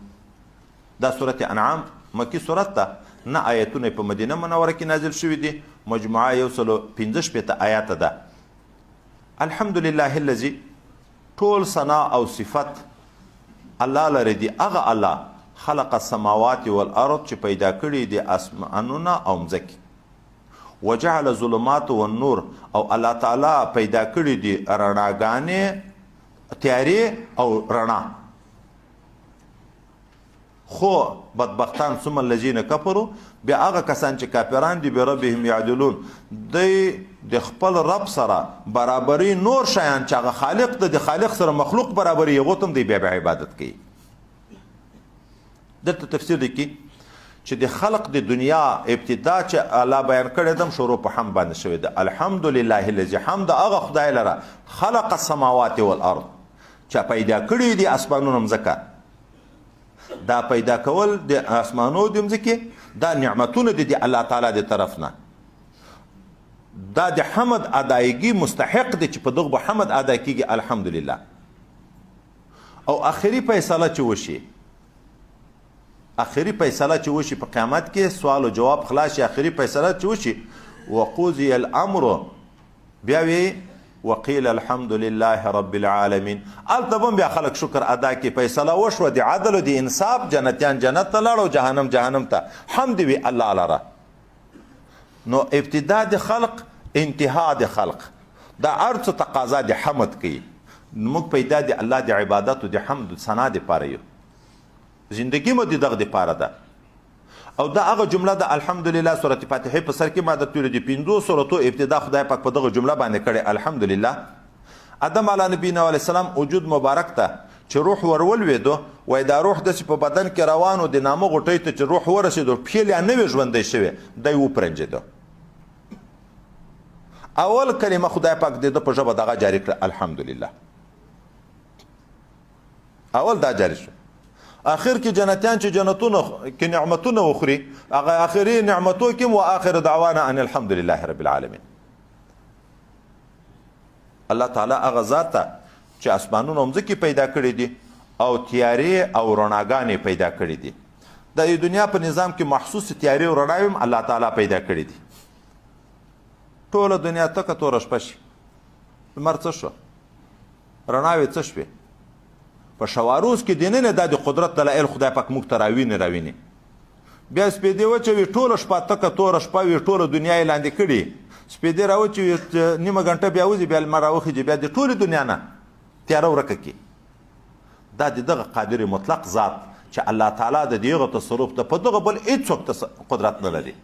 دا سورة انعام مکی سورت ده، نه آیتونه په مدینه منوره کې نازل شوي دي، مجموعه 115 آیات ده. الحمد لله الذي، ټول ثنا او صفت الله لري دي، هغه الله خلق السماوات والارض چې پیدا کړي دي اسمانونه او مځکې، وجعل الظلمات والنور او الله تعالی پیدا کړي دي رڼاګانې، تیارې او رڼا. خو بدبختان ثم الذين كفروا، بیا هغه کسان چې کافران دي بربهم يعدلون، دی د خپل رب سره برابري نور شیان چې هغه خالق ده د خالق سره مخلوق برابري هغو ته هم دی بیا عبادت کوي. دلته تفسیر دی کې چې د خلق د دنیا ابتدا چې الله بیان کړی دم شروع په حمد باندې شوی ده. الحمد لله الذي، حمد هغه خدای لره خلق السماوات والارض چې پیدا کړي دي اسمانونه مځکه. دا پیدا کول د اسمانو د مځکې دا نعمتونه دي د الله تعالی د طرف نه. دا د حمد ادایګي مستحق دي چې په دغه به حمد ادا کیږي الحمدلله. او اخري فیصله چې وشي اخري فیصله چې وشي په قیامت کې سوال او جواب خلاص شي اخري فیصله چې وشي وقضي الامر بیا وی وقيل الحمد لله رب العالمين التبم بیا خلق شکر ادا کی فیصله وشو دی عدل و دی انصاف جنتیان جنت ته لاړو جهنم جهنم ته حمد وی الله لرا نو ابتداء د خلق انتها د خلق دا ارث تقاضا د حمد کی موږ پیدا دی الله د عبادت او د حمد ثنا د پاره یو زندگی مو د دغه د پاره ده او دا هغه جمله د الحمدلله سورۃ فاتحه په سر کې ما د تور دي 5 سورتو ابتدا خدای پاک په دغه جمله باندې کړي الحمدلله آدم علی نبینا علیه السلام وجود مبارک ته چې روح ورول وېدو وای دا روح د په بدن کې روانو د نامه غټۍ ته چې روح ورسېدو پیل یا نوې ژوندې شوی دی و پرنجېدو اول کلمه خدای پاک د په ژبه دغه جاری کړ الحمدلله اول دا جاری شو اخر کې جنتیان چې جنتونه کې نعمتونه وخوري هغه اخري نعمتو کې و اخر دعوانا ان الحمد لله رب العالمين الله تعالی هغه ذات چې اسمانونه مځکه پیدا کړی دي او تیارې او رڼاګانې پیدا کړی دي د دنیا په نظام کې محسوس تیارې او رڼاوي هم الله تعالی پیدا کړی دي ټوله دنیا تکه تور شپه شي لمر څه شو رڼاوي څه شوې په شواروز کې دینه د قدرت دلایل خدای پاک موږ ته راویني بیا سپیدې وچوي ټوله شپه تکه تور شپه وي ټوله دنیا یې لاندې کړي سپیدې راوچوي نیمه غنټه بیا وځي بیا لمر راوخیږي بیا د ټولې دنیا نه تیاره ورکه کړي دا د دغه قادر مطلق ذات چې الله تعالی د دغه تصرف ته په دغه بل هیڅوک قدرت نه لري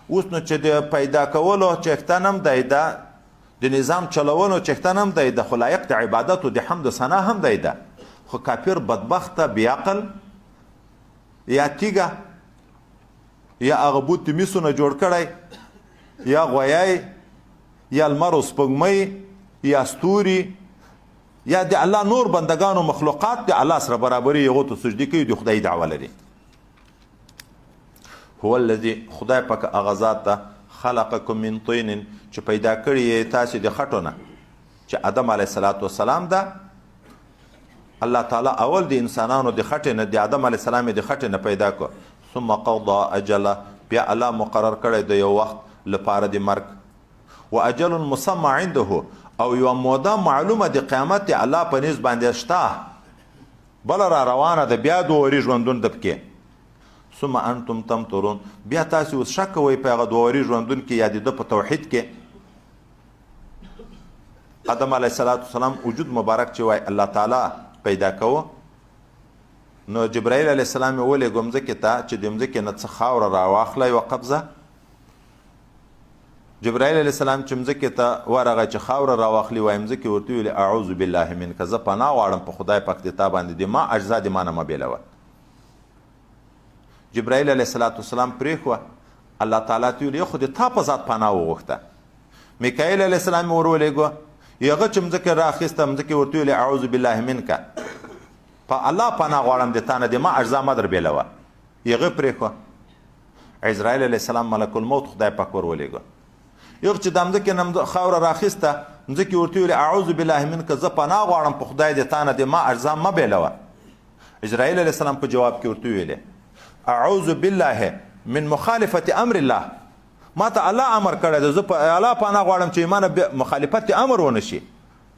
اوس نو چې د پیدا کولو چښتن هم دی دا د نظام چلولو چښتن هم دی د خلایق د عبادت او د حمد و ثنا هم دی دا خو کافر بدبخته بی عقل یا تیګه یا هغه بوت میسونه جوړ کړی یا غویای یا لمر او سپوږمۍ یا ستوري یا د الله نور بندگانو مخلوقات د الله سره برابري هغو ته سجدي کوي د خدای دعوه لري هو الذي خدای پاک هغه ذات ته خلقکم من طین چې پیدا کړی یې تاسې د خټو نه چې آدم علیه السلام ده الله تعالی اول د انسانانو د خټې نه د آدم علیه السلام د خټې نه پیدا کړ ثم قضى اجله بیا الله مقرر کړی د یو وخت لپاره د مرګ و اجل مسمى عنده او یو موده معلومه د قیامت الله په نسبت باندې شته بل را روانه ده بیا د وری ژوندون د پکې ثم انتم تمترون بیا تاسو اوس شک کوئ په هغه دووري ژوندون کې یا د په توحید کې آدم علیه السلام وجود مبارک چې وای الله تعالی پیدا کوو نو جبرائیل علیه السلام ولې ګمځکې ته چې د مځکې نه څه خاوره راواخلی و قبضه جبرائیل علیه السلام چې مځکې ته ورغی چې خاوره راواخلي وای مځکې ورته ویلې اعوذ بالله منک زه پناه غواړم په خدای پاک د تا باندې د ما اجزا د ما نه مه بېلوه جبرائیل علیه السلام پرېښوه الله تعالی ته ویل خو د تا په ذات پناه وغوښته میکایل علیه السلام ور ولېږو هغه چې مځکه رااخیسته مځکې ورته ویلې اعوذ بالله منک په الله پناه غواړم د تا نه د ما اجزا مه در بېلوه هغه پرېښوه عزراییل علیه السلام ملک الموت خدای پاک ور ولېږو یو چې د مځکې نه خاوره راخیسته مځکې ورته ویلې اعوذ بالله منک زه پناه غواړم په خدای د تا نه د ما اجزا مه بېلوه اسرائیل علیه السلام په جواب کې ورته ویلې اعوذ بالله من مخالفت امر الله ما ته الله امر کړی دی زه په الله پناه غواړم چې ایمان مخالفت امر ونه شي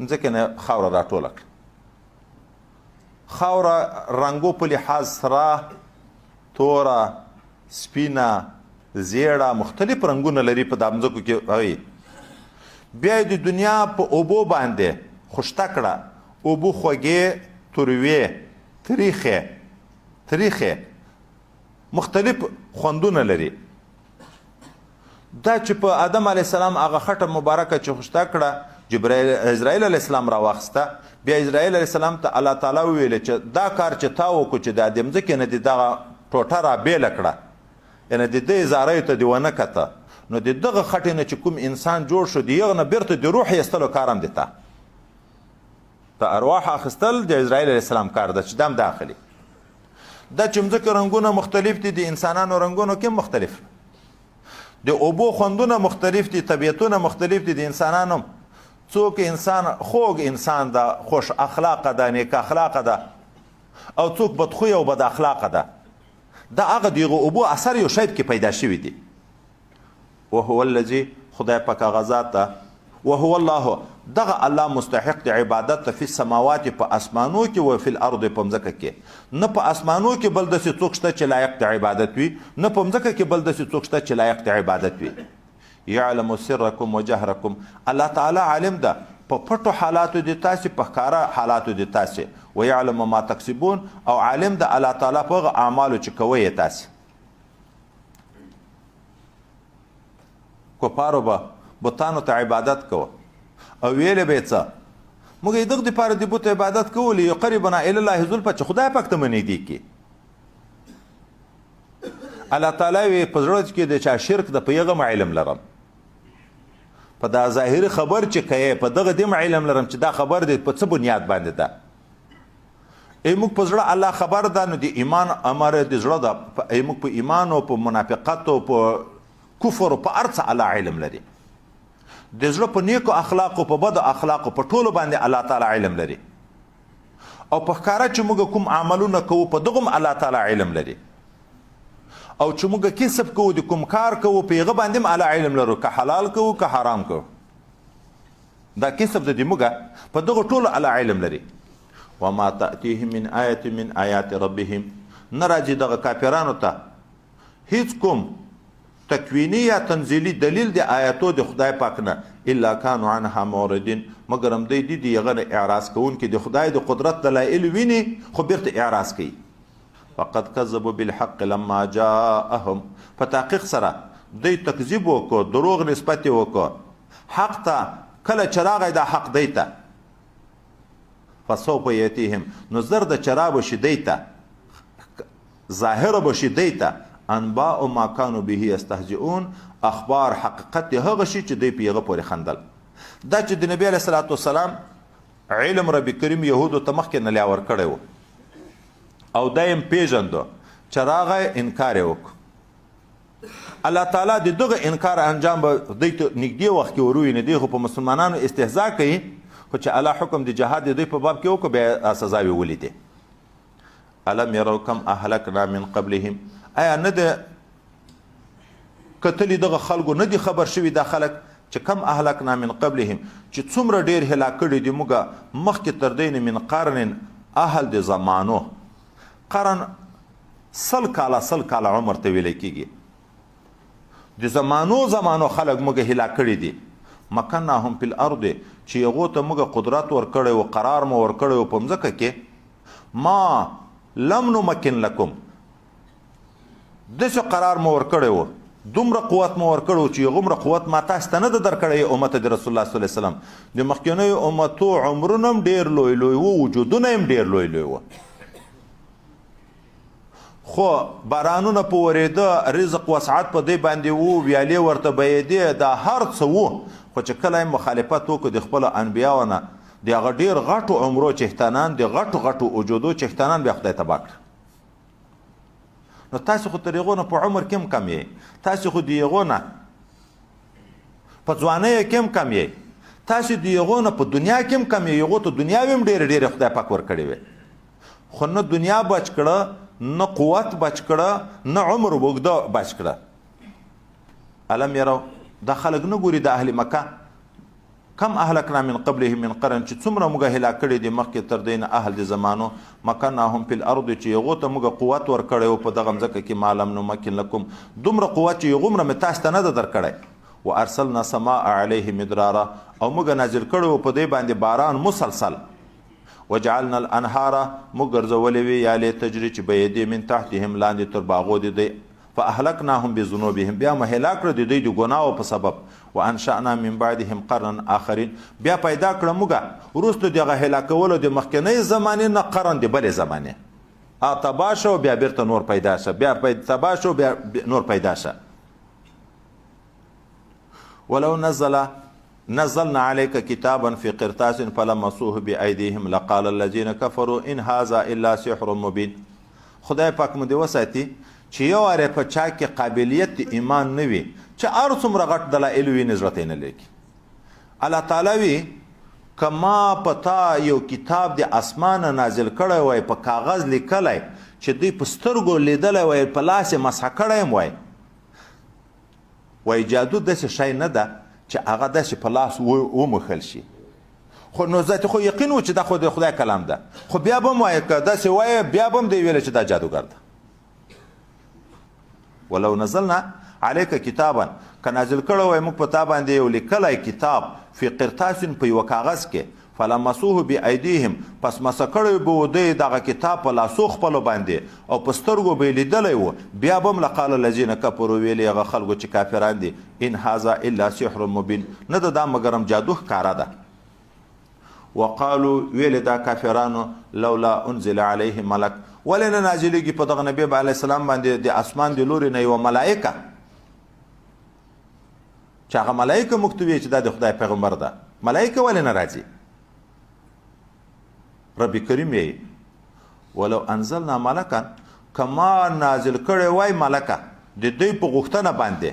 مځکې نه خاوره راټوله کړه خاوره رنګو په لحاظ سره توره سپینه زیړه مختلف رنګونه لري په د مځکو کې بیا د دنیا په اوبو باندې خوشته کړه اوبو خوږې تروې تریخې مختلف خوندونه لري دا چې په آدم علیه السلام هغه خټه مبارکه چې خوشته کړه اسرائیل علیه السلام راواخسته بیا اسرائیل علیه السلام ته الله تعالی وویل چې دا کار چې تا وکړو چې د مځکې نه د دغه ټوټه رابېله کړه یعنی د دې زاریو ته دې ونه کته نو د دغه خټې نه چې کوم انسان جوړ شو د هغه نه بیرته د روح ایستلو کار هم دی ته د ارواح اخیستل د اسرائیل علیه السلام کار ده چې دا هم داخلي دا چې مځکه رنګونه مختلف دي د انسانانو رنګونو کې مختلف د اوبو خوندونه مختلف دي طبیعتونه مختلف دي د انسانانو څوک انسان خوږ انسان ده خوش اخلاقه ده نیک اخلاقه ده او څوک بدخوی او بد اخلاقه ده دا هغه د هغو اوبو اثر یو شی کې پیدا شوي دي. وهو الذي خدای پاک هغه ذات ده وهو الله دغه الله مستحق د عبادت ته فی السماوات په اسمانو کې و فی الارض په مځکه کې. نه په اسمانو کې بل داسې څوک شته چې لایق د عبادت وي، نه په مځکه کې بل داسې څوک شته چې لایق د عبادت وي. یعلم سرکم وجهرکم الله تعالی عالم ده په پټو حالاتو د تاسې، په ښکاره حالاتو د تاسې. ویعلم ما تکسبون او عالم ده الله تعالی په هغه اعمالو چې کوئ یې تاسې. کفارو به بتانو ته عبادت کوه او ویلې به یې څه موږ یې دغه دپاره د بت عبادت کولی یقربنا الی الله زلفه چې خدای پاک ته مو نږدې کړي. الله تعالی وی په زړه کې د چا شرک د په هغه علم لرم، په دا ظاهري خبر چې کوې په دغه دې علم لرم چې دا خبر دی په څه بنیاد باندې ده. موږ په زړه الله خبر ده نو د ایمان امر د زړه ده. موږ په ایمان او په منافقت او په کفر او په هر څه الله علم لري. د زړه په نیکو اخلاقو په بدو اخلاقو په ټولو باندې الله تعالی علم لري. او په ښکاره چې موږ کوم عملونه کوو په دغه الله تعالی علم لري. او چې موږ کسب کوو د کوم کار کوو په هغه باندې هم الله علم لرو، که حلال کوو که حرام کوو. دا کسب د دې موږ په دغه ټولو الله علم لري. وما تأتيهم من آیة من آیات ربهم نه راځي دغه کافرانو ته هیڅ کوم تکوینی یا تنزیلی دلیل د آیاتو د خدای پاک نه الا کانوا عنها معرضین مگر هم دی د هغه نه اعراض کوونکي د خدای د قدرت دلایل ویني خو بیرته اعراض کوي. فقد کذبوا بالحق لما جاءهم په تحقیق سره دی تکذیب وکړو، دروغ نسبت یې وکړو حق ته کله چې راغی دا حق دی ته. فسوف یاتیهم نو زر د چرابو شي دی ته ظاهره به شي دی ته انباء ما كانوا به يستهزئون اخبار حقیقت هغه شي چې دوی په هغه پورې خندل. دا چې د نبی علیه الصلاة والسلام علم رب کریم یهودو ته مخکې نه لیاور کړی و او دا یې پیژندو چې راغی انکار یې وکړو. الله تعالی د دغه انکار انجام به دوی ته نږدې وخت کې وروویني. دوی خو په مسلمانانو استهزا کوي، خو چې الله حکم د جهاد د دوی په باب کې وکړو بیا سزاوې ولیدې. الم یرو کم اهلکنا من قبلهم آیا نه د کتلی دغه خلکو نه دي خبر شوي دا خلک چې کم اهلکنا من قبلهم چې څومره ډیر هلاک کړي دي موږ مخکې تر دې نه من قرن اهل د زمانو. قرن 100 کاله عمر ته ویلی کېږي. د زمانو خلک موږ هلاک کړي دي. مکناهم فی الارض چې هغو ته موږ قدرت ورکړی و، قرار مو ورکړی و په مځکه کې. ما لم نمکن لکم داسې قرار مو ورکړی و، دومره قوت مو ورکړی و چې هغومره قوت ما تاسو ته نه ده درکړی امت د رسول الله صلی الله علیه وسلم. د مخکینیو امتو عمرونه هم ډېر لوی لوی و، وجودونه هم ډېر لوی لوی و، خو بارانونه په ورېده، رزق وسعت په دی باندې و، ویالې ورته بهېدې، دا هر څه و. خو چې کله یې مخالفت وکړو د خپلو انبیاو نه د هغه ډېر غټو عمرو چښتنان، د غټو وجودو چښتنان بیا خدای تباه کړه. نو تاسو خو تر هغو نه په عمر کې هم کم یې، تاسو خو د هغو نه په ځوانۍ کې هم کم یې، تاسو د هغو نه په دنیا کې هم کم یې. هغو ته دنیاوې هم ډېرې خدای پاک ورکړې وې، خو نه دنیا بچ کړه، نه قوت بچ کړه، نه عمر اوږده بچ کړه. الم یرو دا خلک نه ګوري د اهل مکه کم اهلکنا من قبلهم من قرن چې څومره موږ هلاک کړي دي مخکې تر دې نه اهل د زمانو. مکناهم فی الارض چې هغو ته موږ قوت ورکړی و په دغه مځکه کې. ما لم نمکن لکم دومره قوت چې هغومره مې تاسو ته نه ده درکړی. وارسلنا سماء علیه مدرارا او موږ نازل کړی و په دې باندې باران مسلسل. وجعلنا الانهار موږ ګرځولې وې یالې تجري چې بهېدې من تحتهم لاندې تر باغو د دوی. فاهلکناهم بذنوبهم بیا مو هلاک کړه د دوی د ګناهو په سبب. وانشأنا من بعدهم قرنا آخرین بیا پیدا کړه موږ وروسته د هغه هلاکولو د مخکینۍ زمانې نه قرن د بلې زمانې تباه شو، بیا بیرته نور پیدا شه، بیا تباه شو، بیا نور پیدا شه. ولو نزلنا عليك كتابا في قرطاس فلمسوه بأيديهم لقال الذين كفروا إن هذا إلا سحر مبين. خدای پاک مو دې وساتي چې یو واره په چا کې قابلیت ایمان نه وي چې هر څومره غټ دلایل وي نه زړه ته نه لګي. الله تعالی وي کما پتا یو کتاب د اسمان نازل کړی وای په کاغذ لیکلی چې دوی په سترګو لیدلی وای په لاس یې مسحه کړی یم وای جادو داسې شی نه ده چې هغه داسې په لاس وموښل شي خو نو ذاتي خو یقین و چې دا خو د خدای کلام ده خو بیا به م وایه که داسې وایه بیا به م دی ویلی چې دا جادوګر ده ولو نزلنا علیک کتابا که نازل کړی وای موږ په تا باندې یو لیکلی کتاب فی قرطاس په یوه کاغذ کې فلمسوه بایدیهم پس مسه کړی به و دوی دغه کتاب په لاسو خپلو باندې او په سترګو به یې لیدلی و بیا به م لقال الذین کفروا ویلې هغه خلکو چې کافران دي ان هذا الا سحر مبین نه ده دا مګرم جادو ښکاره ده وقالو ویلې دا کافرانو لولا انزل علیه ملک ولې نه نازلېږي په دغه نبي علیه السلام باندې د اسمان د لورې نه یوه ملایکه چې هغه ملایکه موږ ته وایي چې دا د خدای پیغمبر ده ملایکه ولې نه راځي رب کریم یې ولو انزلنا ملکا کما نازل کړی وای ملکه د دوی په غوښتنه باندې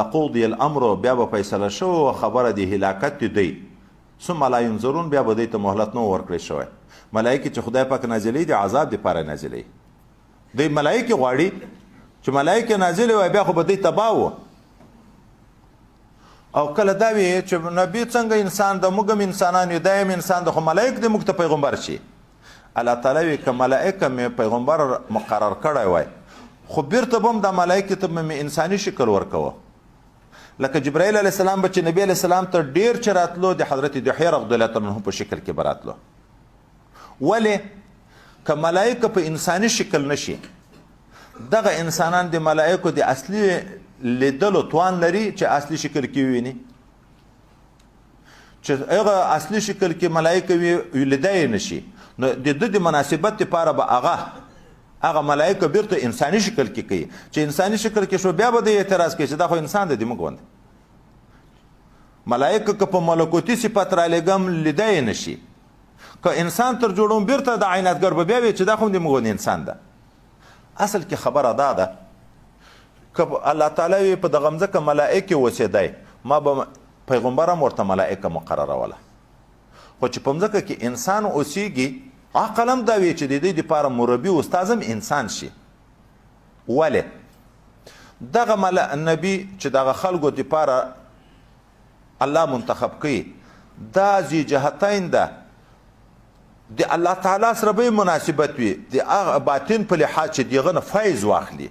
لقضی الامر بیا به فیصله شوه خبره د هلاکت د دوی ثم لا ینظرون بیا به دوی ته مهلت نه ورکړی شوی ملایکې چې خدای پاک نازلوي د عذاب دپاره نازلوي دوی ملایکې غواړي چې ملایکې نازلې وای بیا خو به دوی تباه و او کله دا وی چې نبی څنګه انسان د موږ هم انسانان یو دا هم انسان د خو ملایک د موږ ته پیغمبر شي الله تعالی وی که ملایکه مې پیغمبر مقرر کړی وای خو بیرته به هم دا ملایکې ته مې انساني شکل ورکوه لکه جبرائیل علیه السلام به چې نبی علیه السلام ته ډیر چې راتلو د حضرت دحیه رضی الله عنه په شکل کې به راتلو ولې که ملایکه په انساني شکل نشي دغه انسانان د ملایکو د اصلي لیدلو توان لري چې اصلي شکل کې وویني چې هغه اصلي شکل کې ملایکه وي لیدای نشي نو د ده د مناسبت لپاره به هغه ملایکه بیرته انساني شکل کې کوي چې انساني شکل کې شو بیا به د اعتراض کوي چې دا خو انسان دی موږ غوندې ملایکه که په ملکوتي صفت رالیږم لیدای نشي که انسان تر جوړوم بیرته د عینتګر به بیا وي چې دا خو د موږ انسان ده اصل کې خبره دا ده که الله تعالی په دغه مځکه ملایکې اوسېدی ما به پیغمبر هم ورته ملایکه مقرروله خو چې په مځکه کې انسان اوسیږي عقل هم دا وی چې د دې دپاره مربي استاذ هم انسان شي ولې دغه نبي چې دغه خلکو دپاره الله منتخب کوي دا ذی جهتین ده د الله تعالی سره به مناسبت وي د هغه باطن په لحاظ چې د هغه نه فیض واخلي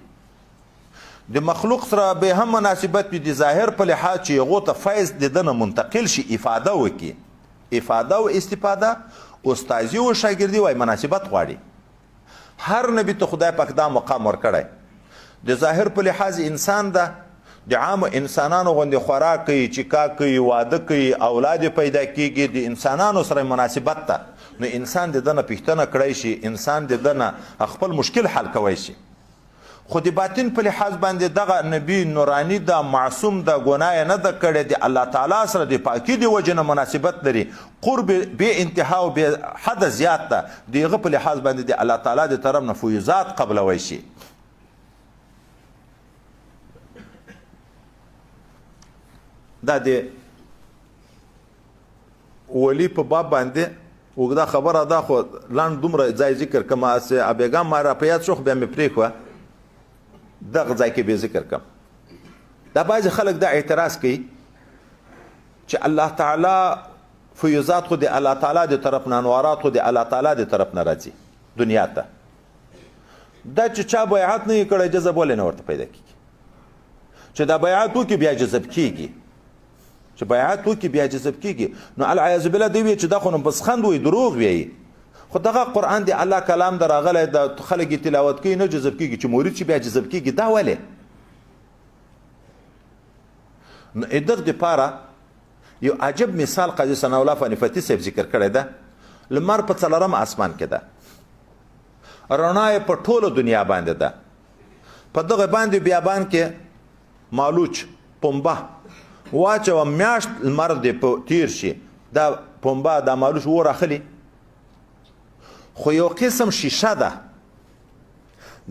د مخلوق سره به هم مناسبت وي د ظاهر په لحاظ چې هغو ته فیض د ده نه منتقل شي افاده وکړي افاده و استفاده استازي و شاګردي وای مناسبت غواړي هر نبی ته خدای پاک دا مقام ورکړی د ظاهر په لحاظ انسان ده د عام انسانانو غوندې خوراک کوي چیکا کوي واده کوي اولاد پیدا کیږي د انسانانو سره مناسبت ده نو انسان د ده نه پوښتنه کړی شي انسان د ده نه خپل مشکل حل کوی شي خو د باطن په لحاظ باندې دغه نبی نورانی ده معصوم ده ګناه نه ده کړې د الله تعالی سره د پاکي د وجې نه مناسبت لري قرب بې انتها او بې حده زیات ده د هغه په لحاظ باندې د الله تعالی د طرف نه فیوزات قبلوی شي دا د ولی په باب باندې اوږده خبره ده خو لاند دومره ځای ذکر کړم ابیګام ما را په یاد شو خو بیا مې پرېښوه دغه ځای کې به ذکر کړم دا بعضې خلک دا اعتراض کوي چې الله تعالی فیوزات خو د الله تعالی د طرف نه انوارات خو د الله تعالی د طرف نه راځي دنیا ته دا چې چا بیعت نه یې کړی جذب ولې نه ورته پیدا کېږي چې دا بیعت وکړي بیا جذب کېږي چې بیعت وکړي بیا جذب کېږي نو العیاذ بالله دوی وایي چې دا خو نو بسخند وایي دروغ وایي خو دغه قرآن د الله کلام در راغلی د خلک یې تلاوت کوي نه جذب کېږي چې مرید چې بیا جذب کېږي دا ولې نو دغه دپاره یو عجب مثال قاضي ثناء الله فنفتي صاحب ذکر کړی ده لمر په څلورم اسمان کې ده رڼا یې په ټوله دنیا باندې ده په دغه باندې بیابان کې مالوچ پنبه واچوه میاشت لمر دې په تیر شي دا پنبه دا مالوچ اور اخلي خو یو قسم شیشه ده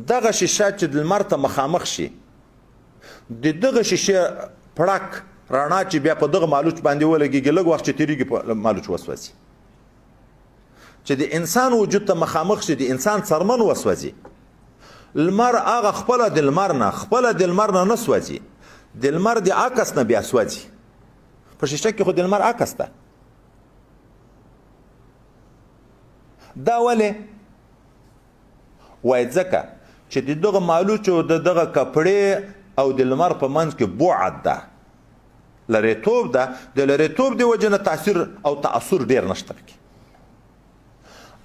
دغه شیشه چې د لمر ته مخامخ شي د دغه شیشه پړک رڼا چې بیا په دغه مالوچ باندې ولګېږي لږ وخت چې تېرېږي په مالوچ وسوځي چې د انسان وجود ته مخامخ شي د انسان څرمن وسوځي لمر هغه خپله د لمر نه نه سوځي، د لمر د عکس نه بیا سوځي. په شیشه کې خو د لمر عکس ده. دا ولې؟ وایي ځکه چې د دغه مالوچ او د دغه کپړې او د لمر په منځ کې بعد ده، لرېتوب ده. د لرېتوب د وجې نه تاثیر او تاثر ډېر نشته پکې.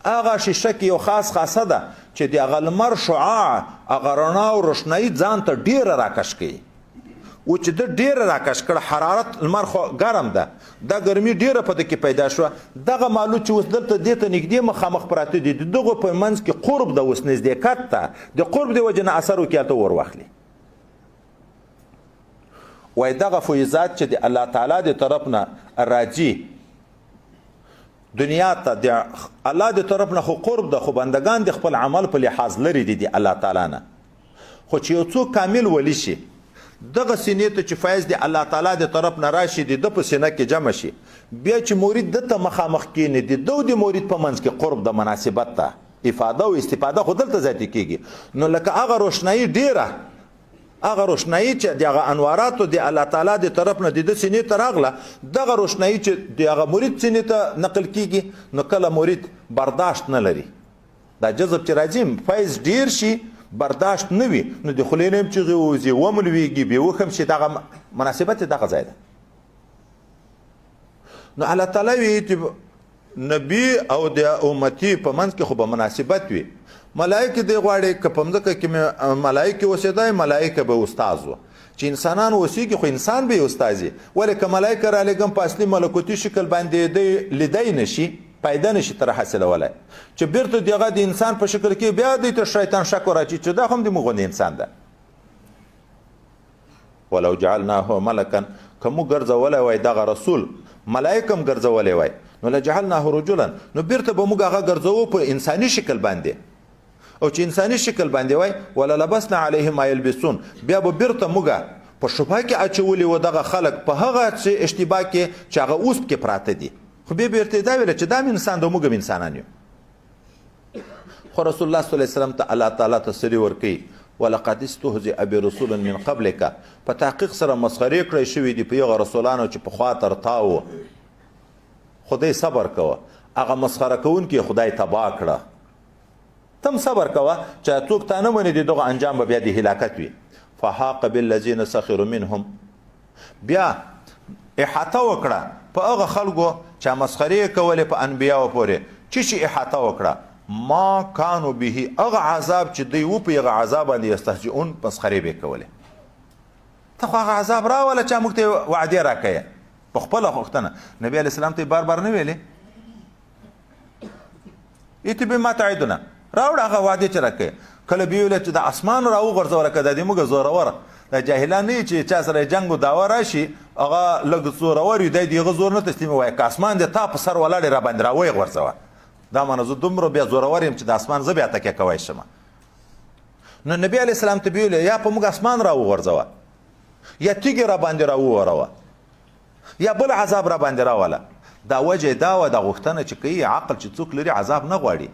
هغه شیشه کې یو خاصه ده چې د هغه لمر شعاع، هغه رڼا او روښنایي ځان ته ډېره راکش کوي. و چې د ډېره راکش کړه، حرارت لمر خو ګرم ده، دا ګرمي ډېره په ده کې پیدا شوه. دغه مالوچ چې اوس دلته دې ته نږدې مخامخ پراته دي، د دغو په منځ کې قرب ده، اوس نزدېکت ته د قرب د وجې نه اثر وکړي، هلته ور واخلي. وایي دغه فیضات چې د الله تعالی د طرف نه راځي دنیا ته، د الله د طرف نه خو قرب ده، خو بندگان د خپل عمل په لحاظ لري دي د الله تعالی نه. خو چې یو څوک کامل ولی شي، دغه سینې ته چې فیض د الله تعالی د طرف نه راشي، د ده په سینه کې جمع شي، بیا چې مرید ده ته مخامخ کیني، د ده او د مرید په منځ کې قرب د مناسبت ته افاده او استفاده خو دلته ذاتي کېږي. نو لکه هغه روښنایي ډېره، هغه روښنایي چې د هغه انواراتو د الله تعالی د طرف نه د ده سینې ته راغله، دغه روښنایي چې د هغه مرید سینې ته نقل کېږي، نو کله مرید برداشت نه لري. دا جذب چې راځي فیض ډېر شي، برداشت نه وي، نو د خولې نه هم چغې ووځي، وم لوېږي، بېهوښ هم شي. دغه مناسبت دغه ځای ده. نو الله تعالی وایي چې نبي او د امتي په منځ کې خو به مناسبت وي. ملایکې دی غواړي که په مځکه کې ملایکې اوسېدی، ملایکه به استاز و. چې انسانان اوسېږي خو انسان به یې استاز وي. ولې که ملایکه رالېږم په اصلي ملکوتي شکل باندې دی لیدی نه شي، پیدا نشي تر حاصلولی، چې بیرته د هغه د انسان په شکل کې بیا دی ته شیطان شک ورچي چې دا هم د موږ غوندې انسان ده. ولو جعلناه ملکا، که موږ ګرځولی وای دغه رسول ملایکه هم ګرځولی وای، نو لجعلناه رجلا، نو بیرته به موږ هغه ګرځوو په انساني شکل باندې. او چې انساني شکل باندې وای، وللبسنا علیهم ما یلبسون، بیا به بیرته موږ په شبهه کې اچولي و دغه خلک په هغه اشتباه کې چې هغه اوس پکې پراته دي. خو بیا بیرته دا ویله چې دا م انسان ده، موږ هم انسانان یو. خو رسول الله صلی الله علیه وسلم ته الله تعالی تسلي ورکوي، ولقد استهزئ برسول من قبلک، په تحقیق سره مسخرې کړی شوي دي په هغه رسولانو چې پخوا تر تا وو. خدای صبر کوه، هغه مسخره کوونکي خدای تباه کړه. تم صبر کوه چې څوک تا نه مني، د دغه انجام به بیا د هلاکت وي. فحاق بالذین سخروا منهم، بیا احاطه وکړه په هغه خلکو چې مسخرې کولې په انبیاو پورې، چې احاطه وکړه ما کانوا به، هغه عذاب چې دوی و په هغه عذاب باندې یستهزئون، مسخرې به یې کولې. ته خو هغه عذاب راوله چا موږ ته وعدې راکوې په خپله غوښتنه. نبي علیه السلام ته یې بار بار نه ویلې ایتي بما تعدنا، راوړه هغه وعدې چې راکوې. کله به ویله چې د اسمان راوغورځوله، که دا دې موږ زوروره، دا جاهلان نه چې چا سره جنګ و دعوه راشي، هغه لږ زورور وي، دی د هغه زور نه تسلیم وایي. که اسمان د تا په سر ولاړې را باندې راویې غورځوه، دا معنی زه دومره بیا زورور یم چې د اسمان زه بیا تکیه کوی شم. نو نبي علیه السلام ته به ویلې یا په موږ اسمان راوغورځوه، یا تیږې را باندې راووروه، یا بل عذاب را باندې راوله. دا وجه دا وه، دا غوښتنه چې کوي عقل چې څوک لري عذاب نه غواړي.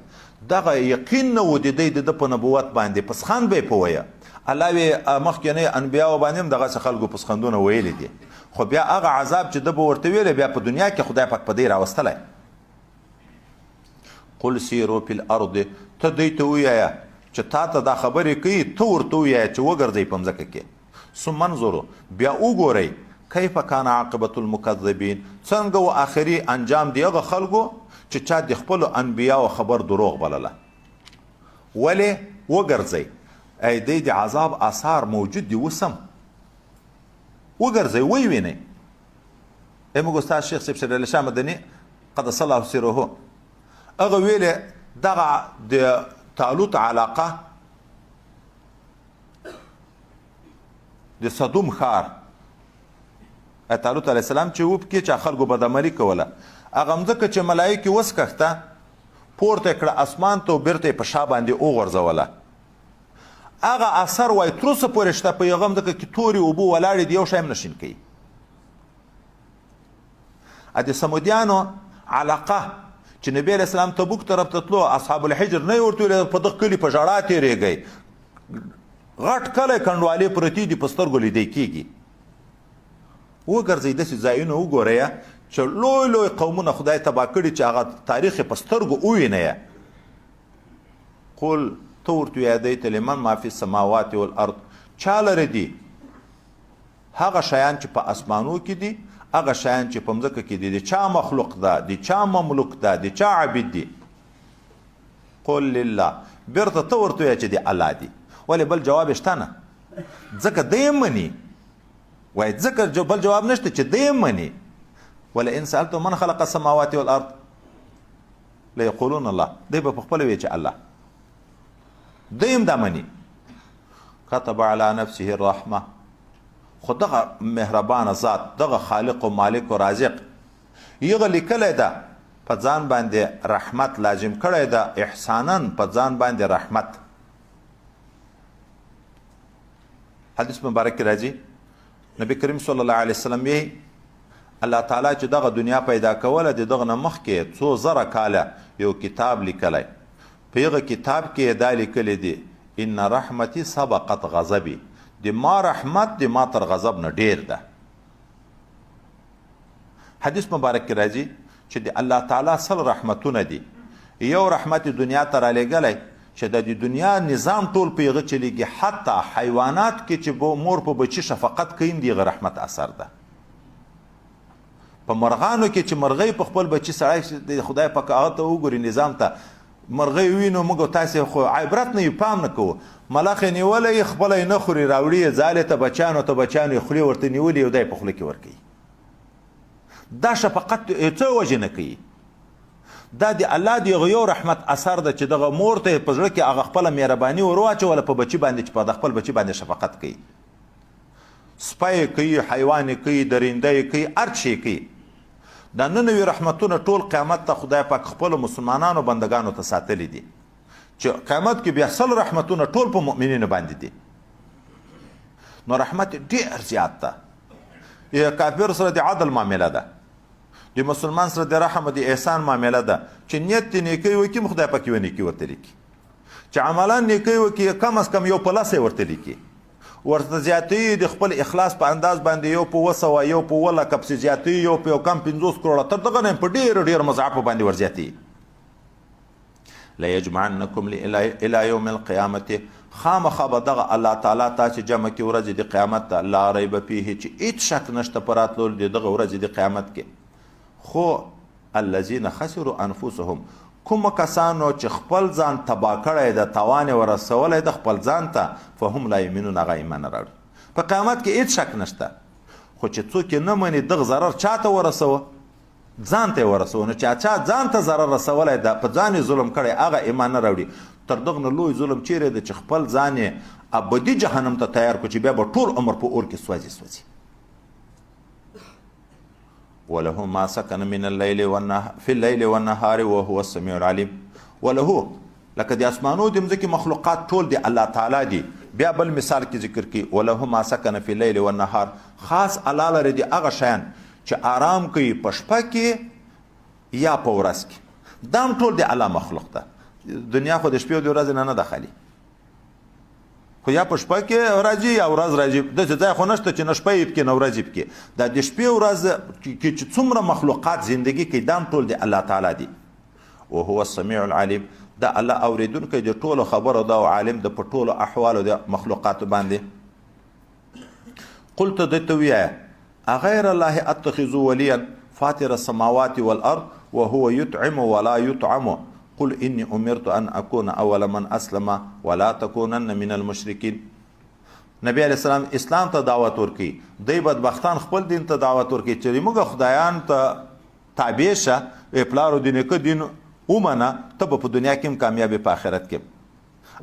دغه یقین نه و د دی د په نبوت باندې، پسخند به یې په ویه. الله وی مخکې انبیاو باندې هم دغسې خلکو پسخندونه ویلي دي، خو بیا هغه عذاب چې ده به ورته ویلی بیا په دنیا کې خدای پاک په دی راوستلی. قل سیرو فی الارض، ته دوی ته ووایه چې تا ته دا خبرې کوي، ته ورته ووایه چې وګرځئ په مځکه کې. ثم انظروا، بیا وګورئ کیف کان عاقبة المکذبین، څنګه و آخري انجام دی هغه خلکو چې چا د خپلو انبیاو خبر دروغ بلله. ولې وګرځئ، ای دی د عذاب آثار موجود دي، اوس هم وګرځئ ویې وینئ. موږ استاد شیخ صاحب شریف الله شاه مدني قدس الله سره هغه ویلې دغه د طالوت علاقه د صدوم ښار، طالوت علیه السلام چې و پکې چې خلکو بدعملي کوله، هغه مځکه چې ملایکې وسکښته پورته یې کړه اسمان ته، بیرته یې په شا باندې وغورځوله. هغه اثر وایي تر اوسه پورې شته په هغه مځکه کې تورې اوبه ولاړې دي، یو شی هم نه شین کوي. د سمودیانو علاقه چې نبی علیه السلام تبوک طرف ته تلو، اصحاب الحجر نه یې ورته ویل په دغه کلي په ژړا تېرېږئ، غټ کلی کنډوالې پرتې دي په سترګو لیدی کېږي. وګرځئ داسې ځایونه وګورئ چې لوی لوی قومونه خدای تباه کړي چې هغه تاریخ یې په سترګو ووینئ. قل ته ورته وایه دی ته لمن ما فی السماوات والارض، چا لره دي هغه شیان چې په اسمانو کې دي، هغه شیان چې په مځکه کې دي، د چا مخلوق ده، د چا مملوک ده، د چا عبید دي. قل لله، بیرته ته ورته وایه چې د الله دي. ولې بل جواب شته نه، ځکه دی یې مني. وایي ځکه بل جواب نشته چې دی یې مني. ولئن سألتم من خلق السماوات والارض لیقولون الله، دی به په خپله وایي چې الله. دی هم دا مني. كتب على نفسه الرحمه، خو دغه مهربانه ذات، دغه خالق و مالک و رازق یغه لیکلی ده په ځان باندې رحمت لازم کړی ده، احسانا په ځان باندې رحمت. حدیث مبارک کې راځي نبی کریم صلی الله علیه وسلم یې الله تعالی چې دغه دنیا پیدا کوله د دغه نه مخکې 2,000 کاله یو کتاب لیکلی. په هغه کتاب کې دا لیکلی دی ان رحمتي سبقت غضبي، د ما رحمت د ما تر غضب نه ډیر ده. حدیث مبارک کې راځي چې د الله تعالی سل رحمتونه دي. یو رحمت دنیا ته رالیږلی چې د دنیا نظام ټول په هغه چلیږي، حتی حیوانات کې چې مور په بچي شفقت کوي د هغه رحمت اثر ده. په مرغانو کې چې مرغۍ په خپل بچي سړی د خدای پاک هغه ته وګوري نظام ته، مرغۍ وینو موږ تاسې خو عبرت نه یو پام نه کوو. ملخ یې نیولی خپله یې نه خوري، راوړي یې ځالې ته بچیانو یې خولې ورته نیولي یو دی په خوله کې ورکوي. دا شفقت څه وجې نه کوي؟ دا د الله د یو رحمت اثر ده چې دغه مور ته په زړه کې هغه خپله مهرباني ور واچوله په بچي باندې چې په د خپل بچي باندې شفقت کوي. سپی کوي، حیوان کوي، درنده کوي، هر شی کوي. دا ننوي رحمتونه ټول قیامت ته خدای پاک خپلو مسلمانانو بندګانو ته ساتلی دي چې قیامت کې بیا 100 رحمتونه ټول په مؤمنینو باندې دي. نو رحمت ډېر زیات ده. کافر سره د عدل معامله ده، د مسلمان سره د رحم د احسان معامله ده چې نیت دې نیکۍ وکړي خدای پاک یوه نیکي ورته لیکي، چې عملا نیکۍ وکړي کم از کم یو په 10 ورته لیکي، ورته زیاتوي د خپل اخلاص په انداز باندې یو په 200 یو په 1 کپ سي زیاتوي، یو په یو کم 50 کروڑه تر دغه نه په ډېر مضاعف باندې ورزیاتوي. لیجمعنکم الی یوم القیامة، خامخا به دغه الله تعالی تاسې جمع کړي ورځې د قیامت ته، لا ریب فیه، چې هېڅ شک نشته په راتللو د دغه ورځې د قیامت کې. خو الذین خسروا انفسهم، کومه کسانو چې خپل ځان تباه کړی د تاوان یې ورسولی د خپل ځان ته، فهم لا یمنون، هغه ایمان نه راوړي. په قیامت کې هېڅ شک نشته. خو چې څوک یې نه مني دغه ضرر چا ته ورسوه؟ ځان ته یې ورسوه. نو چې چا ځان ته ضرر رسولی ده، په ځان یې ظلم کړی، هغه ایمان نه راوړي. تر دغه نه لوی ظلم چیرې ده چې خپل ځان یې ابدي جهنم ته تیار کړو چې بیا به ټول عمر په اور کې سوځي. وله ما سكن من الليل في الليل والنهار وهو السميع العليم. وله لکه د اسمانو د مځکې مخلوقات ټول د الله تعالی دي. بیا بل مثال کې ذکر کی وله ما سكن في الليل والنهار، خاص الله لري د هغه شیان چې آرام کوي په شپه کې یا په ورځ کې، دا ټول د الله مخلوق ده. دنیا خو د شپې او د ورځې نه داخلي، خو یا په شپه کې راځي یا ورځ راځي، داسې ځای خو نشته چې نه شپه یې پکې نه ورځ یې پکې. دا د شپې ورځ کې چې څومره مخلوقات زندگی کوي دا ټول د الله تعالی دي. وهو السمیع العلیم، دا الله اوریدونکی د ټولو خبرو ده او عالم د په ټولو احوالو د مخلوقاتو باندې. قلت دته ویایه اغیر الله اتخذ ولیا فاطر السماوات والارض وهو يطعم ولا يطعم قل إني أمرت أن أكون أول من أسلم ولا تكونن من المشركين. نبی علیہ السلام اسلام ته دعوت ورکي، دی بدبختان خپل دین ته دعوت ورکي چې موږ خدایان ته تابع شه، پلارو د نیکه دین ومنه، ته به په دنیا کې هم کامیابې په آخرت کې.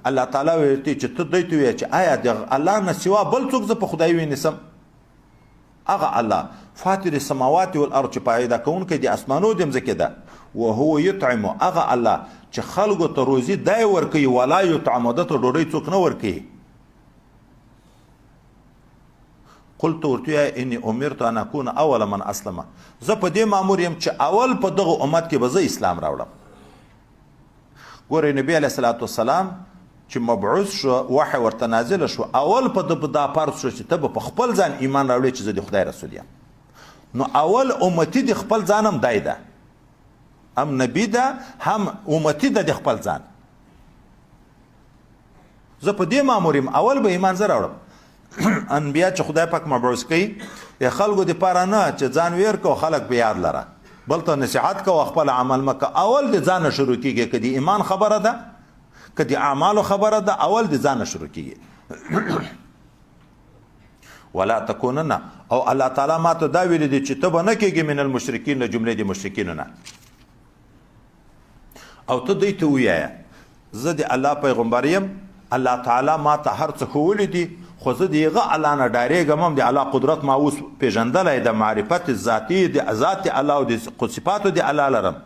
الله تعالی ویل چې ته دی ته وایې چې آیا د الله نه سوا بل څوک زه په خدای وینسم؟ هغه الله فاطر السماوات والارض چې پیدا کوونکی د اسمانو د مځکې ده. وهو يطعم، هغه الله چې خلکو ته روزي دی ورکوي، ولا يطعم، ده ته ډوډۍ څوک نه ورکوي. قلت ورته اني امرت ان اكون اول من اسلم، زه په دې مامور یم چې اول په دغه امت کې به زه اسلام راوړم. ګورئ نبی علیه الصلاة والسلام چې مبعوث شو وحی ورته نازله شو اول په دا فرض شو چې ته به په خپل ځان ایمان راوړې چې زه د خدای رسول یم نو اول امتی د خپل ځان هم دای ده هم نبی ده هم امتی ده د خپل ځان زه په دې مامور یم اول به ایمان زه راوړم انبیا چې خدای پاک مبعوث کوي د خلکو دپاره نه چې ځان ویر کو خلک به یاد لره بل ته نصیحت کوه خپل عمل مکه اول د ځانه شروع کیږي که د ایمان خبره ده که د اعمالو خبره ده اول د ځانه شروع کیږي ولا تکونن او الله تعالی ما ته دا ویلی دی چې ته به نه کېږي من المشرکین له جملې د مشرکینو نه او ته دوی ته ووایه زه د الله پیغمبر یم الله تعالی ما ته هر څه ښوولي دي خو زه د هغه الله نه ډارېږم هم د الله قدرت ما اوس پېژندلی د معرفت ذاتي د ذات الله او د صفاتو د الله لرم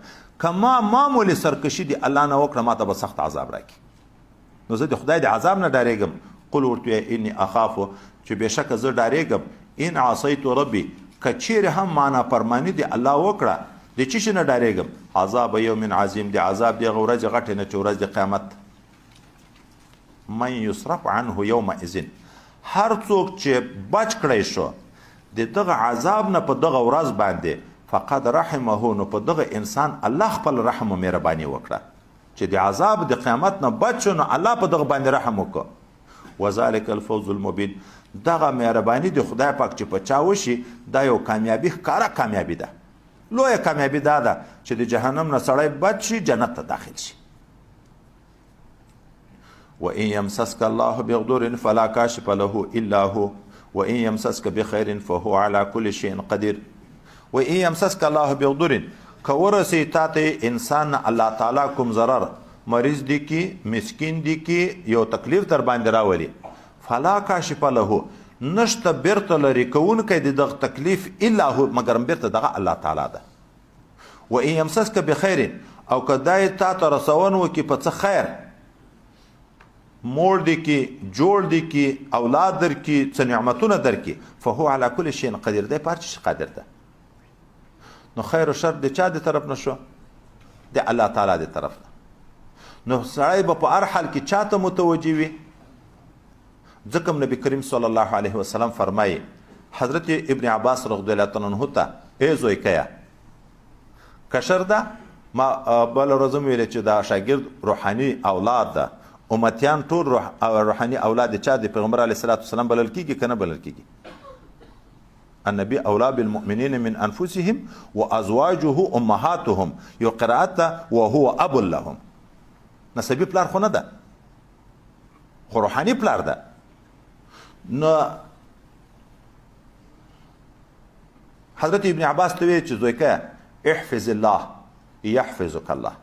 که ما معمولې سرکشي د الله نه وکړه ما ته به سخت عذاب راکړي نو زه د خدای د عذاب نه ډارېږم قل ورته وایه اني اخافو چې بېشکه زه ډارېږم ان عصیت ربي که چیرې هم ما نافرماني د الله وکړه د څه شي نه ډارېږم عذاب یوم عظیم د عذاب دغه ورځې غټې نه چې ورځ د قیامت من یصرف عنه یومئذ هر څوک چې بچ کړی شو د دغه عذاب نه په دغه ورځ باندې فقد رحمه نو په دغه انسان الله خپل رحم او مهرباني وکړه چې د عذاب د قیامت نه بچ شو نو الله په دغه باندې رحم وکړه وذلک الفوز المبین دغه مهرباني د خدای پاک چې په چا وشي دا یو کامیابي ښکاره کامیابي ده لویه کامیابي دا ده چې د جهنم نه سړی بچ شي جنت ته داخل شي وإن يمسسك الله بضر فلا كاشف له إلا هو وإن يمسسك بخير فهو على كل شيء قدير وإن يمسسك الله بضر کورسی تاته انسان الله تعالی کوم ضرر مریض دی کی مسکین دی کی یو تکلیف در باندې راولي فلا کاشف له نشته بیرته لري کون کې دغه تکلیف الا هو مگر بیرته دغه الله تعالی ده وإن يمسسك بخير او کدای تا ته رسون وکي په څه خیر مور دی کی جوړ دی کی اولاد در کی څه نعمتونه در کی فهو على كل شيء قدير دی پر څه قادر ده نو خیر او شر د چا د طرف نشو د الله تعالی د طرف نو سړی به په هر حال کې چاته متوجي وي ځکه نبی کریم صلی الله علیه وسلم فرمایي حضرت ابن عباس رضی الله عنه ته ای زوی کیا کشر ده ما بل ورځم ویل چې دا شاګرد روحاني اولاد ده امتیان ټول روحاني اولاد چا د پیغمبر علیه الصلاۃ والسلام بلل کیږي کنه بلل کیږي النبي اولى بالمؤمنين من انفسهم وازواجه امهاتهم یو قرات وهو اب لهم نسبی پلار خو نه ده خو روحاني پلار ده نو حضرت ابن عباس ته وی چې زوی که احفظ الله يحفظك الله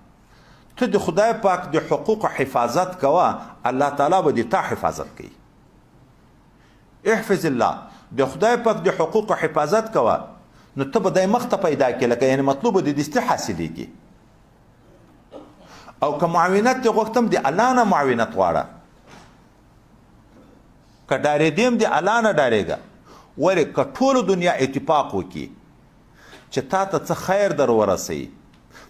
ته د خدای پاک د حقوق حفاظت کوه الله تعالی به د تا حفاظت کوي احفظ الله د خدای پاک د حقوق حفاظت کوه نو ته به دای مخ ته پیدا کې لکه یعنی مطلوب د دستی حاصلېږي او که معاونت د غوښتم د الله نه معاونت غواړه که ډارېدیم د الله نه ډارېږه ولې که ټولو دنیا اتفاق وکړي چې تا ته څه خیر در ورسوي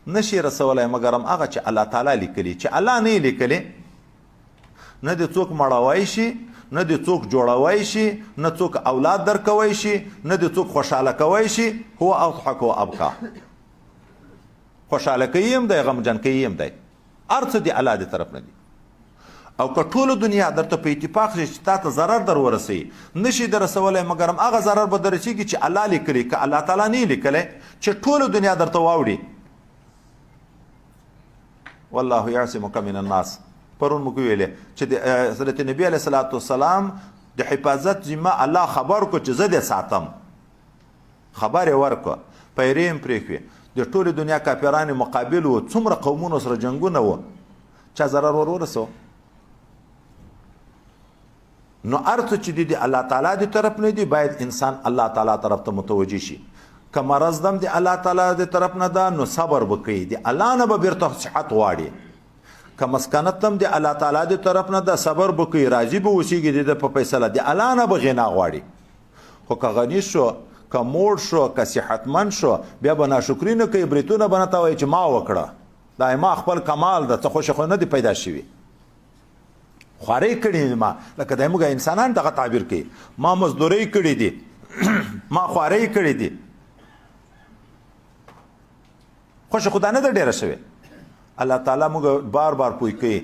نشي رسولی مګر هم هغه چې الله تعالی لیکلي چې الله نه یې لیکلي نه د څوک مړوی شي نه د څوک جوړوی شي نه څوک اولاد درکوی شي نه د څوک خوشحاله کوی شي هو اضحک و ابکا خوشحاله کوي هم دی غمجن کوي هم دی هر څه د الله د طرف نه دي او که ټولو دنیا درته په اتفاق شي چې تا ته ضرر در ورسوي نشي در رسولی مګر هم هغه ضرر به در رسېږي چې الله لیکلي که الله تعالی نه یې لیکلی چې ټولو دنیا درته واوړي والله یعصمک من الناس پرون موږ ویلې چې د حضرت نبی علیه الصلاۃ والسلام د حفاظت ذمه الله خبر کو چې زه دې ساتم خبر یې ورکړه پیرې هم پرېښوې د ټولې دنیا کافرانې مقابل و څومره قومونو سره جنګونه و چا ضرر ور ورسو نو هر څه چې دي د الله تعالی د طرف نه دي باید انسان الله تعالی طرف ته متوجه شي که مرض دم د الله تعالی د طرف نه ده نو صبر وکړي د الله نه به بیرته صحت غواړي که مسکنت هم د الله تعالی د طرف نه ده صبر وکړي راضي به اوسېږي د په فیصله د الله نه به غنا غواړي خو که غني شو که موړ شو که صحتمند شو بیا به ناشکري نه کوي بریتونه به نه ته وایي چې ما وکړه دا ما خپل کمال ده څه خوښه خو نه دي پیدا شوي خوارۍ کړي دي ما لکه د موږ انسانان دغه تعبیر کوي ما مزدورۍ کړي دي ما خوارۍ کړي دي خوش خدا نه ده ډیره شوې الله تعالی موږ بار بار پوی کوي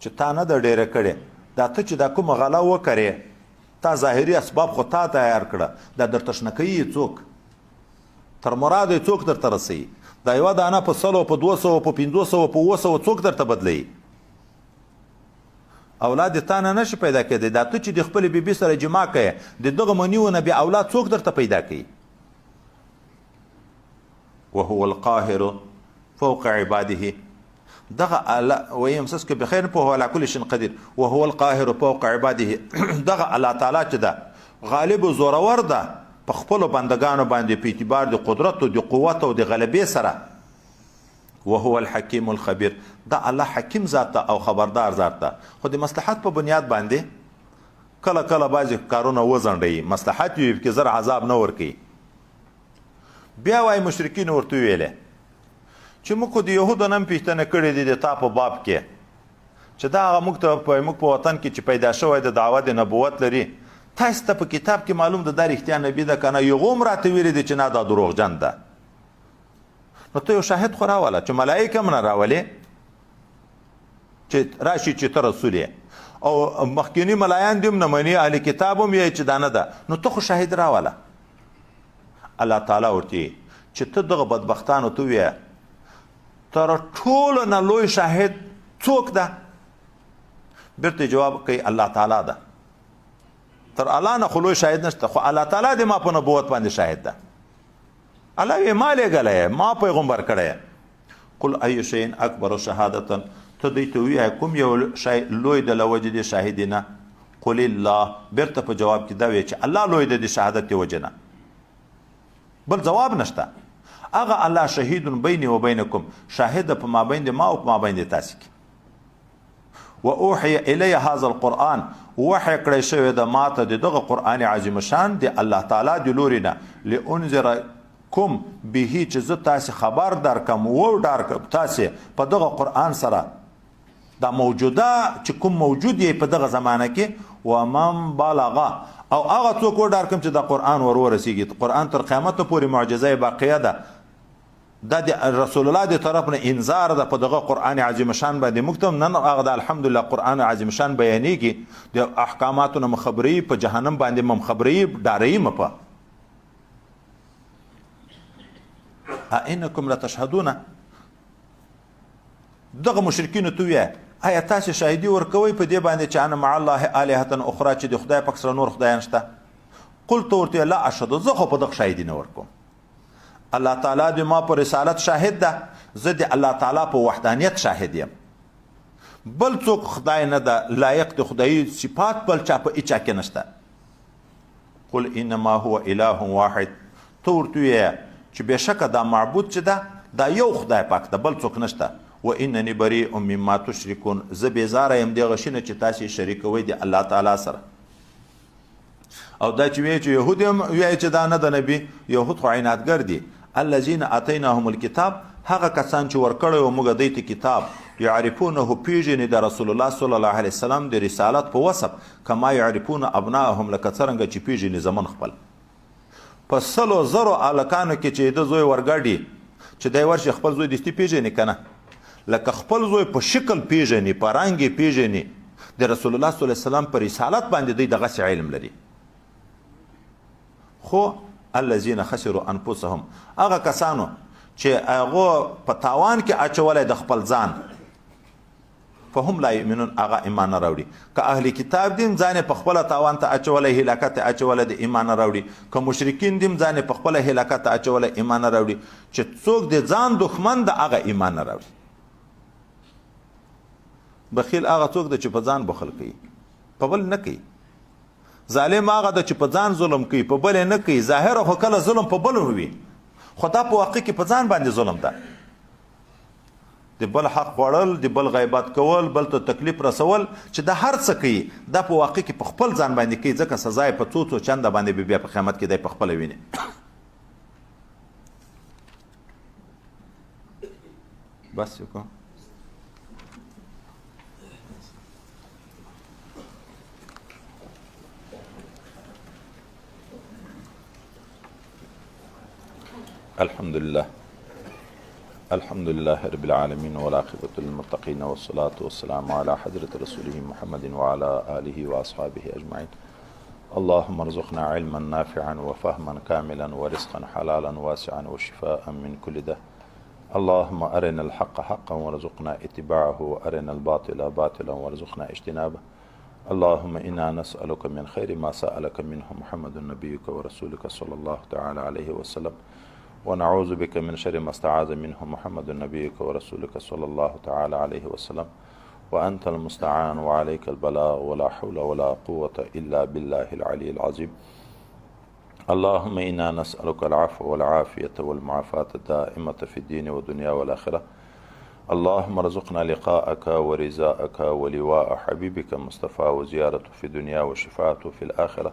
چې تا نه ده ډیره کړې دا ته چې دا کومه غلا وکړې تا ظاهري اسباب خو تا تیار کړه دا درته شنه کوي څوک تر مراد یې څوک درته رسوي دا یوه دانه په 100 په 200 په 500 په 800 څوک درته بدلوي اولاد تا نه نشي پیدا کېدی دا ته چې د خپلې بیبي سره جماع کوې د دغه منیونه بیا اولاد څوک درته پیدا کوي وهو القاهر فوق عباده دغه الله ويمسسك بخير فهو على كل شيء قدير وهو القاهر فوق عباده دغه الله تعالی چې ده غالب زورور ده په خپلو بندگانو باندې په اعتبار د قدرت او د قوت او د غلبې سره وهو الحکیم الخبیر دا الله حکیم ذات او خبردار ذات ده خو د مصلحت په بنیاد باندې کله کله بعضې کارونه وځنډوي مصلحت وي کې زر عذاب نه ورکوي بیا وایي مشرکین ورته ویلې چې موږ خو د یهودو نه هم پوښتنه کړې دي د تا په باب کې چې دا هغه موږ په وطن کې چې پیدا شوی د دعوت د نبوت لري تاسو ته په کتاب کې معلوم ده دا رښتیا نبي ده که نه یو هم راته ویلي دي چې نه دا دروغجن ده نو ته یو شاهد خو راوله چې ملایکه هم نه راولې چې راشي چې ته رسول یې او مخکیني ملایان دې هم نه مني اهل کتاب هم یې چې دا نه ده نو ته خو شاهد راوله الله تعالی ورته چې ته دغه بدبختانو ته ویې تر ټولو نه لوی شاهد څوک ده بیرته جواب کوي الله تعالی ده تر الله نه خو لوی شاهد نشته خو الله تعالی دې ما په نبوت باندې شاهد ده الله وی ما لېږلی ما پیغمبر کړی قل ای شیء اکبر شهادتا ته دوی ته ووایه کوم یو شی لوی د له وجې د شاهدي نه قل الله بیرته په جواب کې دا وایي چې الله لوی د شهادت د وجې نه بل جواب نشته هغه الله شهید بیني و بینکم شاهد په مابین د ما او په مابین د تاسې کې و اوحی الی هذا القرآن وحی کړی شوی د ماته د دغه قرآن عظیم شان د الله تعالی د لوري نه لانذرکم به چې زه تاسې خبر درکم و درکم تاسې په دغه قرآن سره دا موجوده چې کوم موجود یې په دغه زمانه کې ومن بلغه او هغه څوک ودرکم چې د قرآن ورسیږي قرآن تر قیامت پورې معجزه باقیه ده دا د رسول الله د طرف نه انذار ده په دغه قرآن عظیم شان باندې موږ ته نن هغه د الحمدلله قرآن عظیم شان بیانېږي د احکاماتو نه مخبري په جهنم باندې مخبري ډاروي په انکم لتشهدون دغه مشرکینو ته وایه آیا تاسې شاهدي ورکوئ په دې باندې چې انا مع الله الهة اخرى چې د خدای پاک سره نور خدایان شته قلت ورته لا اشهد زه خو په دغه شاهدي نه ورکوم الله تعالی د ما په رسالت شاهد ده زه د الله تعالی په وحدانیت شاهد یم بل څوک خدای نه ده لایق د خدایي صفات بل چا په هیچا کې نشته قل انما هو اله واحد ته ورته وایه چې بېشکه دا معبود چې ده دا یو خدای پاک ده بل څوک نشته و انني بریء مما تشركون زه بیزاره یم دغه شي نه چې تاسې شریکوئ د الله تعالی سره او دا چې وایي چې یهود هم وایي چې دا نه د نبي یهود خو عنادګر دي الذین اتیناهم الکتاب هغه کسان چې ورکړی و موږ دوی ته کتاب یعرفونه پیژني د رسول الله صلی الله علیه وسلم د رسالت په وصف کما یعرفون ابناءهم لکه څرنګه چې پیژني زمن خپل په 100,000 هلکانو کې چې د زوی ورګډي چې دی ورشي خپل زوی دستي پیژني که نه لکه خپل زوی په شکل پیژني په رنګ یې پیژني د رسول الله صلی الله علیه وسلم په رسالت باندې دوی دغسې علم لري خو الذین خسروا انفسهم هغه کسانو چې هغه په تاوان کې اچولی د خپل ځان فهم لا یؤمنون هغه ایمان نه راوړي که اهل کتاب دي ځان په خپله تاوان ته اچولی هلاکت اچولی د ایمان نه راوړي که مشرکین دي ځان په خپله هلاکت اچولی ایمان نه راوړي چې څوک د ځان دښمن د هغه ایمان نه راوړي بخیل هغه څوک ده چې په ځان بخل کوي په بل نه کوي ظالم هغه ده چې په ځان ظلم کوي په بل نه کوي ظاهره خو کله ظلم په بل وي خو دا په واقع کې په ځان باندې ظلم ده د بل حق خوړل د بل غیبت کول بل ته تکلیف رسول چې دا هر څه کوي دا په واقع کې په خپل ځان باندې کوي ځکه سزا یې په څو څو چنده باندې بیا په قیامت کې دی په خپله ویني بس وکړو الحمد لله رب العالمين والعاقبة للمتقين والصلاة والسلام على حضرة رسوله محمد وعلى آله وأصحابه أجمعين. اللهم ارزقنا علما نافعا وفهما كاملا ورزقا حلالا واسعا وشفاء من كل داء. اللهم أرنا الحق حقا وارزقنا اتباعه وأرنا الباطل باطلا وارزقنا اجتنابه. اللهم إنا نسألك من خير ما سألك منه محمد نبيك ورسولك صلى الله تعالى عليه وسلم، ونعوذ بك من شر ما استعاذ منه محمد نبيك ورسولك صلى الله تعالى عليه وسلم، وأنت المستعان وعليك البلاغ ولا حول ولا قوة إلا بالله العلي العظيم. اللهم إنا نسألك العفو والعافية والمعافاة الدائمة في الدين والدنيا والآخرة. اللهم ارزقنا لقاءك ورزاءك ولواء حبيبك مصطفى وزيارته في الدنيا وشفاعته في الآخرة.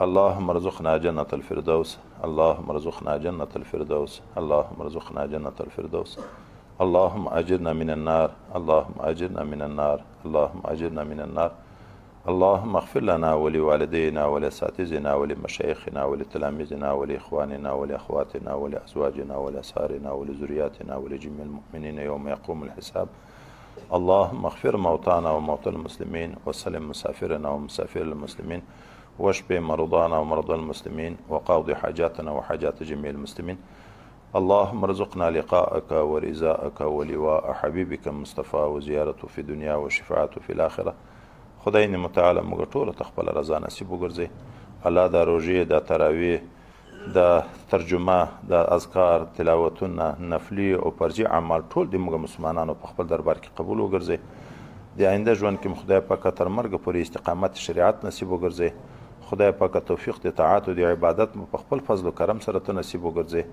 اللهم ارزقنا جنة الفردوس. اللهم ارزقنا جنة الفردوس. اللهم ارزقنا جنة الفردوس. اللهم أجرنا من النار. اللهم أجرنا من النار. اللهم أجرنا من النار. اللهم اغفر لنا ولوالدينا ولأساتذتنا ولمشايخنا ولتلاميذنا ولإخواننا ولأخواتنا ولأزواجنا ولأسرارنا ولذرياتنا ولجميع المؤمنين يوم يقوم الحساب. اللهم اغفر موتانا وموتى المسلمين وسلم مسافرنا ومسافر المسلمين واشف مرضانا ومرضى المسلمين وقاضي حاجاتنا وحاجات جميع المسلمين. اللهم ارزقنا لقاءك ورزاءك ولواء حبيبك مصطفى وزيارته في الدنيا وشفاعته في الآخرة. خدای متعال موږ ټول ته خپل رضا نصیب وګرځي. الله دا روژې، دا تراویح، دا ترجمه، دا اذکار، تلاوتونه، نفلی او فرضي اعمال ټول د موږ مسلمانانو په خپل دربار کې قبول وګرځي. د آینده ژوند کې خدای پاک تر مرګ پورې استقامت شریعت نصیب وګرځي. خدای پاک توفیق د طاعت او د عبادت په خپل فضل او کرم سره ته نصیب وګرځي.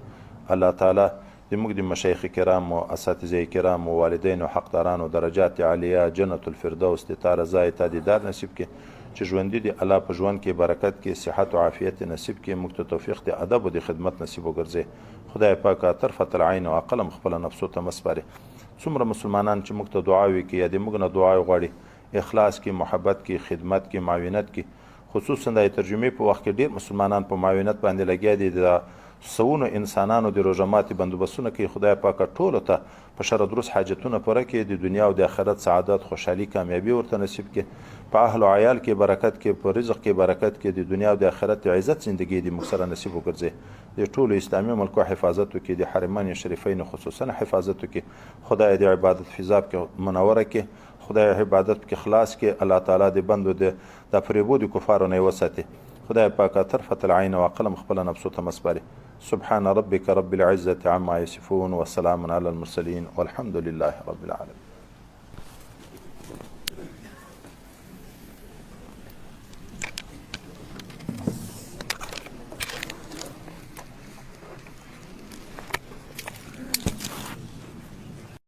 الله تعالی د موږ د مشایخ کرام او اساتذه کرام او والدین او حقدارانو درجات عالیه جنت الفردوس د تا رضای ته دیدار نصیب کړي، چې ژوندي دي الله په ژوند کې برکت کې صحت او عافیت نصیب کړي، موږ ته توفیق د ادب او د خدمت نصیب وګرځي. خدای پاک طرفت العین او عقل خپل نفسو ته مسپاري. څومره مسلمانان چې موږ ته دعاوي کوي یا د موږ نه دعا غواړي، اخلاص کې، محبت کې، خدمت کې، معاونت کې، خصوصا د ترجمې په وخت کې ډیر مسلمانان په معاونت باندې لګیا دي. د سونو انسانانو د روزماتي بندوبستونه کوي. خدای پاک ټولو ته په شر دروس حاجتونه پوره کړي، د دنیا او د آخرت سعادت، خوشحالي، کامیابي ورته نصیب کړي. په اهل او عیال کې برکت کې، په رزق کې برکت کې، د دنیا او د آخرت عزت زندگی دې موږ سره نصیب وګرځي. د ټولو اسلامي ملکو حفاظت وکړي، د حرمین شریفین خصوصا حفاظت وکړي. خدای د عبادت فضا کې منوره کې، خدای عبادت کې خلاص کې. الله تعالی د بندو د فریبو د کفارو نه وساتي. خدای پاک طرفت العین او قلم خپل نفسو ته مسپاري. سبحان ربك رب العزة عما يصفون وسلام على المرسلين والحمد لله رب العالمين.